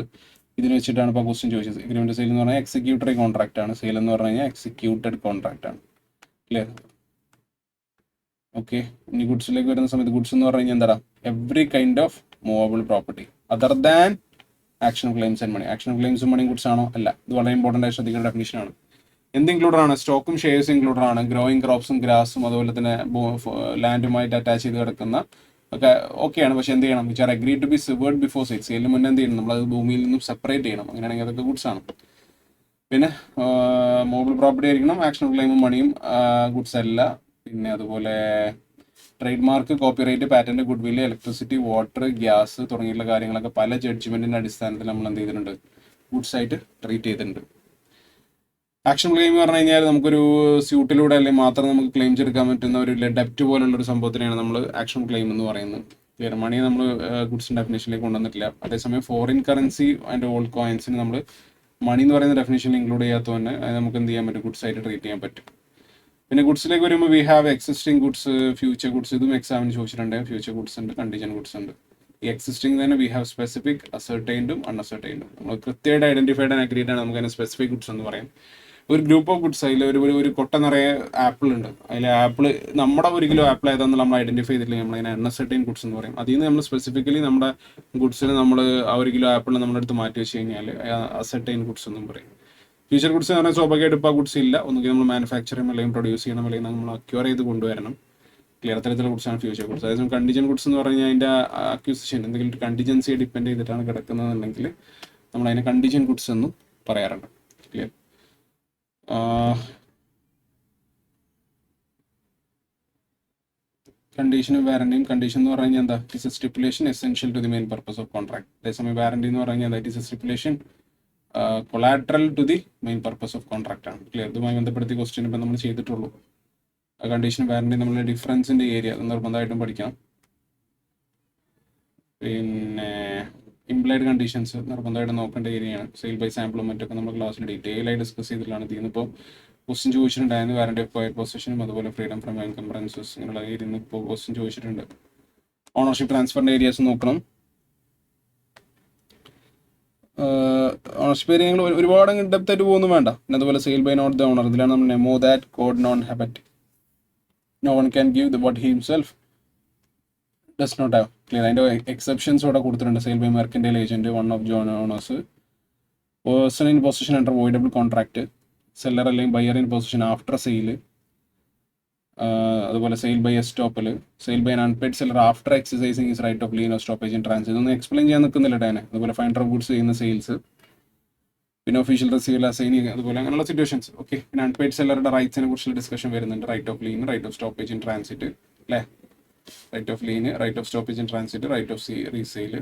ഇതിന് വെച്ചിട്ടാണ് ഇപ്പോൾ ക്വസ്റ്റ്യൻ ചോദിച്ചത്. എഗ്രിമെന്റ് സെയിൽ എന്ന് പറഞ്ഞാൽ എക്സിക്യൂട്ടറി കോൺട്രാക്ട് ആണ്. സെയിൽ എന്ന് പറഞ്ഞു കഴിഞ്ഞാൽ എക്സിക്യൂട്ടഡ് കോൺട്രാക്ട് ആണ്. ക്ലിയർ? ഓക്കെ, ഇനി ഗുഡ്സിലേക്ക് വരുന്ന സമയത്ത് ഗുഡ്സ് എന്ന് പറഞ്ഞു കഴിഞ്ഞാൽ എന്താ? Every kind of movable property other than action of claims and money. Action of ക്ലെയിംസും മണിയും ഗുഡ്സ് ആണോ? അല്ല. ഇത് വളരെ ഇമ്പോർട്ടൻ്റ് ആയി ശ്രദ്ധിക്കേണ്ട ഡെഫിനിഷൻ ആണ്. എന്ത് ഇൻക്ലൂഡഡ് ആണ്? സ്റ്റോക്കും ഷെയർസ് ഇൻക്ലൂഡഡ് ആണ്. ഗ്രോയിങ് ക്രോപ്സും ഗ്രാസും അതുപോലെ തന്നെ ലാൻഡുമായിട്ട് അറ്റാച്ച് ചെയ്ത് കിടക്കുന്ന ഒക്കെ ഓക്കെയാണ്. പക്ഷെ എന്ത് ചെയ്യണം? Which are agreed to be severed before sale. സെയിലിന് മുന്നേ എന്ത് ചെയ്യണം? നമ്മളത് ഭൂമിയിൽ നിന്നും സെപ്പറേറ്റ് ചെയ്യണം. അങ്ങനെയാണെങ്കിൽ അതൊക്കെ ഗുഡ്സ് ആണ്. പിന്നെ മൂവബിൾ പ്രോപ്പർട്ടി ആയിരിക്കണം. ആക്ഷൻ ഓഫ് ക്ലെയിമും മണിയും ഗുഡ്സ് അല്ല. പിന്നെ അതുപോലെ trade mark, copyright, patent, good വില്ല്, ഇലക്ട്രിസിറ്റി, വാട്ടർ, ഗ്യാസ് തുടങ്ങിയുള്ള കാര്യങ്ങളൊക്കെ പല ജഡ്ജ്മെന്റിന്റെ അടിസ്ഥാനത്തിൽ നമ്മൾ എന്ത് ചെയ്തിട്ടുണ്ട്? ഗുഡ്സ് ആയിട്ട് ട്രീറ്റ് ചെയ്തിട്ടുണ്ട്. ആക്ഷൻ ക്ലെയിം എന്ന് പറഞ്ഞു കഴിഞ്ഞാൽ നമുക്കൊരു സ്യൂട്ടിലൂടെ അല്ലെങ്കിൽ മാത്രം നമുക്ക് ക്ലെയിം ചെയ്തെടുക്കാൻ പറ്റുന്ന ഒരു ഡെപ്റ്റ് പോലുള്ള ഒരു സംഭവത്തിനെയാണ് നമ്മൾ ആക്ഷൻ ക്ലെയിം എന്ന് പറയുന്നത്. ക്ലിയർ? മണി നമ്മൾ ഗുഡ്സിന്റെ ഡെഫിനേഷനിലേക്ക് കൊണ്ടുവന്നിട്ടില്ല. അതേസമയം ഫോറിൻ കറൻസി ആൻഡ് ഓൾഡ് കോയിൻസിന് നമ്മൾ മണി എന്ന് പറയുന്ന ഡെഫിനേഷനിൽ ഇൻക്ലൂഡ് ചെയ്യാത്തതുകൊണ്ട് അത് നമുക്ക് എന്ത് ചെയ്യാൻ പറ്റും? ഗുഡ്സ് ആയിട്ട് ട്രീറ്റ് ചെയ്യാൻ പറ്റും. പിന്നെ ഗുഡ്സിലേക്ക് വരുമ്പോൾ we have existing goods, future goods. ഇതും എക്സാമിന് ചോദിച്ചിട്ടുണ്ട്. ഫ്യൂച്ചർ ഗുഡ്സ് ഉണ്ട്, കണ്ടിജന്റ് ഗുഡ്സ് ഉണ്ട്. ഈ എക്സിസ്റ്റിംഗ് തന്നെ വി ഹാവ് സ്പെസിഫിക്, അസർട്ടൈൻഡും അൺഅസർട്ടൈൻഡും. നമ്മൾ കൃത്യമായിട്ട് ഐഡന്റിഫൈഡ് ആൻഡ് അഗ്രീഡ് ആണ് നമുക്ക് അതിനെ സ്പെസിഫിക് ഗുഡ്സ് എന്ന് പറയും. ഒരു ഗ്രൂപ്പ് ഓഫ് ഗുഡ്സ്, അതിൽ ഒരു കൊട്ട നിറയെ ആപ്പിൾ ഉണ്ട്. അതിൽ ആപ്പിൾ നമ്മുടെ 1 കിലോ ആപ്പിൾ ഏതാണെന്ന് നമ്മൾ ഐഡന്റിഫൈ ചെയ്തില്ലെങ്കിൽ നമ്മൾ അതിനെ അൺഅസർട്ടൈൻ ഗുഡ്സ് എന്ന് പറയും. അതിൽ നിന്ന് നമ്മൾ സ്പെസിഫിക്കലി നമ്മുടെ ഗുഡ്സിന് നമ്മൾ ആ 1 കിലോ ആപ്പിൾ നമ്മുടെ അടുത്ത് മാറ്റി വെച്ച് കഴിഞ്ഞാൽ അസർട്ടൈൻ ഗുഡ്സ് എന്നും പറയും. ഫ്യൂച്ചർ ഗുഡ്സ് എന്ന് പറഞ്ഞാൽ സ്വാഭാവികമായിട്ട് ഇപ്പോൾ ഗുഡ്സ് ഇല്ല. ഒന്നുകിൽ നമ്മൾ മാനുഫാക്ചർ ചെയ്യണം, അല്ലെങ്കിൽ പ്രൊഡ്യൂസ് ചെയ്യണം, അല്ലെങ്കിൽ നമ്മൾ അക്യൂർ ചെയ്ത് കൊണ്ടുവരണം. ക്ലിയർ? അത്തരത്തിലുള്ള ഗുഡ്സാണ് ഫ്യൂച്ചർ ഗുഡ്സ്. അതായത് കണ്ടിജൻ ഗുഡ്സ് എന്ന് പറഞ്ഞാൽ അതിൻ്റെ അക്യൂസിഷൻ എന്തെങ്കിലും ഒരു കണ്ടിജൻസിയെ ഡിപ്പെൻഡ് ചെയ്തിട്ടാണ് കിടക്കുന്നതെന്നുണ്ടെങ്കിൽ നമ്മൾ അതിനെ കണ്ടിജൻ ഗുഡ്സ് എന്നും പറയാറുണ്ട്. ക്ലിയർ? കണ്ടീഷനും വാറണ്ടിയും. കണ്ടീഷൻ എന്ന് പറഞ്ഞു കഴിഞ്ഞാൽ എന്താ? It's a stipulation essential to the main purpose of contract. അതേസമയം വാറണ്ടി എന്ന് പറഞ്ഞു കഴിഞ്ഞാൽ it is a stipulation collateral to the main purpose of contract ആണ്. ക്ലിയർ? ഇതുമായി ബന്ധപ്പെടുത്തി ക്വസ്റ്റ്യൻ ഇപ്പം നമ്മൾ ചെയ്തിട്ടുള്ളൂ. കണ്ടീഷൻ വാറണ്ടി നമ്മളുടെ ഡിഫറൻസിന്റെ ഏരിയ നിർബന്ധമായിട്ടും പഠിക്കണം. പിന്നെ ഇംപ്ലൈഡ് കണ്ടീഷൻസ് നിർബന്ധമായിട്ട് നോക്കേണ്ട ഏരിയയാണ്. സെയിൽ ബൈ സാമ്പിളും മറ്റൊക്കെ നമ്മൾ ക്ലാസ്സിൽ ഡീറ്റെയിൽ ആയി ഡിസ്കസ് ചെയ്തിട്ടാണ് ഇതിന്നിപ്പോൾ ക്വസ്റ്റ്യൻ ചോദിച്ചിട്ടുണ്ടായിരുന്നു. വാറണ്ടി ഓഫ് ക്വയർ പൊസിഷനും അതുപോലെ ഫ്രീഡം ഫ്രം എൻകംബ്രൻസസ് ഇങ്ങനെയുള്ള ഏരിയയിൽ ഇപ്പോൾ ക്വസ്റ്റ്യൻ ചോദിച്ചിട്ടുണ്ട്. ഓണർഷിപ്പ് ട്രാൻസ്ഫറിന്റെ ഏരിയാസ് നോക്കണം. ഓണർഷിപ്പ് ഏരിയ ഞങ്ങൾ ഒരുപാട് ഡെപ്ത് ആയിട്ട് പോകുന്നു വേണ്ട. പിന്നെ അതുപോലെ sale by not the owner. ഇതിലാണ് നമ്മൾ നെമോ ദാറ്റ് കോഡ് നോൺ ഹാബറ്റ്. No one can give what he himself does not have clear. അതിൻ്റെ എക്സെപ്ഷൻസ് ഇവിടെ കൊടുത്തിട്ടുണ്ട്. Sale by mercantile agent, one of joint owners, person in position under voidable contract, seller അല്ലെങ്കിൽ buyer in position after sale, അതുപോലെ sale by estoppel, sale by unpaid seller after exercising his right of lien or stoppage in transit. ഇതൊന്നും explain ചെയ്യാൻ നിൽക്കുന്നില്ല ഡാനെ. അതുപോലെ finder of goods ചെയ്യുന്ന sales, പിന്നെ official receiver assigning, അതുപോലെ അങ്ങനെയുള്ള സിറ്റുവേഷൻസ്. ഓക്കെ, പിന്നെ അൺപെയ്ഡ് സെല്ലറുടെ റൈറ്റ്സിനെ കുറിച്ചുള്ള ഡിസ്കഷൻ വരുന്നുണ്ട്. Right of lien, right of stoppage in transit അല്ലേ, right of lien, right of stoppage in transit, right of resale.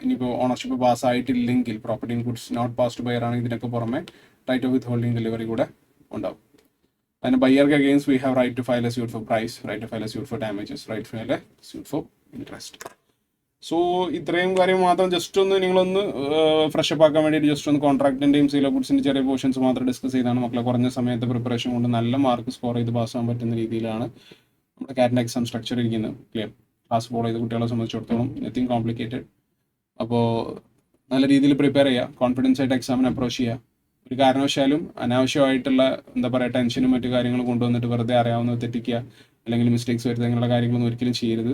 ഇനിയിപ്പോൾ ഓണർഷിപ്പ് പാസ് ആയിട്ടില്ലെങ്കിൽ, property in goods not passed buyer ആണെങ്കിൽ ഇതിനൊക്കെ പുറമെ റൈറ്റ് ഓഫ് വിത്ത് ഹോൾഡിംഗ് ഡെലിവറി കൂടെ ഉണ്ടാവും. അതിന് ബയ്യർക്ക് against we have right to file a suit for price, right to file a suit for damages, right to file a suit for interest. So ഇത്രയും കാര്യം മാത്രം ജസ്റ്റ് ഒന്ന് നിങ്ങളൊന്ന് ഫ്രഷ് അപ്പ് ആക്കാൻ വേണ്ടിയിട്ട് ജസ്റ്റ് ഒന്ന് കോൺട്രാക്ടിൻ്റെയും സെയിൽ ഓഫ് ഗുഡ്സിൻ്റെ ചെറിയ portions മാത്രം ഡിസ്കസ് ചെയ്താണ്. മക്കളെ കുറഞ്ഞ സമയത്ത് പ്രിപ്പറേഷൻ കൊണ്ട് നല്ല മാർക്ക് സ്കോർ ചെയ്ത് പാസ് ആകാൻ പറ്റുന്ന രീതിയിലാണ് നമ്മുടെ കാറ്റിൻ്റെ എക്സാം സ്ട്രക്ചർ ഇരിക്കുന്നത്. ക്ലിയർ. ക്ലാസ് ഫോളോ ചെയ്ത് കുട്ടികളെ സംബന്ധിച്ചിടത്തോളം നത്തിങ് കോംപ്ലിക്കേറ്റഡ്. അപ്പോൾ നല്ല രീതിയിൽ പ്രിപ്പയർ ചെയ്യുക, കോൺഫിഡൻസ് ആയിട്ട് എക്സാമിന് അപ്രോച്ച് ചെയ്യുക. ഒരു കാരണവശാലും അനാവശ്യമായിട്ടുള്ള എന്താ പറയുക ടെൻഷനും മറ്റു കാര്യങ്ങളും കൊണ്ടുവന്നിട്ട് വെറുതെ അറിയാവുന്നത് തെറ്റിക്കുക അല്ലെങ്കിൽ മിസ്റ്റേക്സ് വരുത്തുക, അങ്ങനെയുള്ള കാര്യങ്ങളൊന്നും ഒരിക്കലും ചെയ്യരുത്.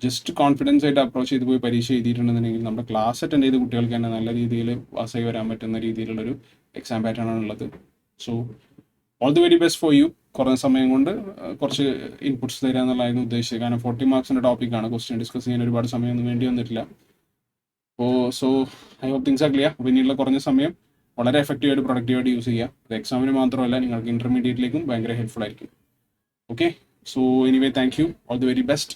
ജസ്റ്റ് കോൺഫിഡൻസ് ആയിട്ട് അപ്രോച്ച് ചെയ്ത് പോയി പരീക്ഷ എഴുതിയിട്ടുണ്ടെന്നുണ്ടെങ്കിൽ നമ്മുടെ ക്ലാസ് അറ്റൻഡ് ചെയ്ത് കുട്ടികൾക്ക് തന്നെ നല്ല രീതിയിൽ പാസ്സായി വരാൻ പറ്റുന്ന രീതിയിലുള്ളൊരു എക്സാം പാറ്റേൺ ആണുള്ളത്. So all the very best for you. കുറഞ്ഞ സമയം കൊണ്ട് കുറച്ച് ഇൻപുട്സ് തരിക എന്നുള്ളതായിരുന്നു ഉദ്ദേശിച്ചത്. കാരണം 40 മാർക്സിൻ്റെ ടോപ്പിക്കാണ്, ക്വസ്റ്റ്യൻ ഡിസ്കസ് ചെയ്യാൻ ഒരുപാട് സമയമൊന്നും വേണ്ടി വന്നിട്ടില്ല. അപ്പോൾ so I hope things are clear. പിന്നെയുള്ള കുറഞ്ഞ സമയം വളരെ എഫക്റ്റീവായിട്ട് പ്രൊഡക്റ്റീവായിട്ട് യൂസ് ചെയ്യുക. അത് എക്സാമിന് മാത്രമല്ല നിങ്ങൾക്ക് ഇൻ്റർമീഡിയറ്റിലേക്കും ഭയങ്കര ഹെൽപ്ഫുൾ ആയിരിക്കും. Okay, so anyway thank you, all the very best.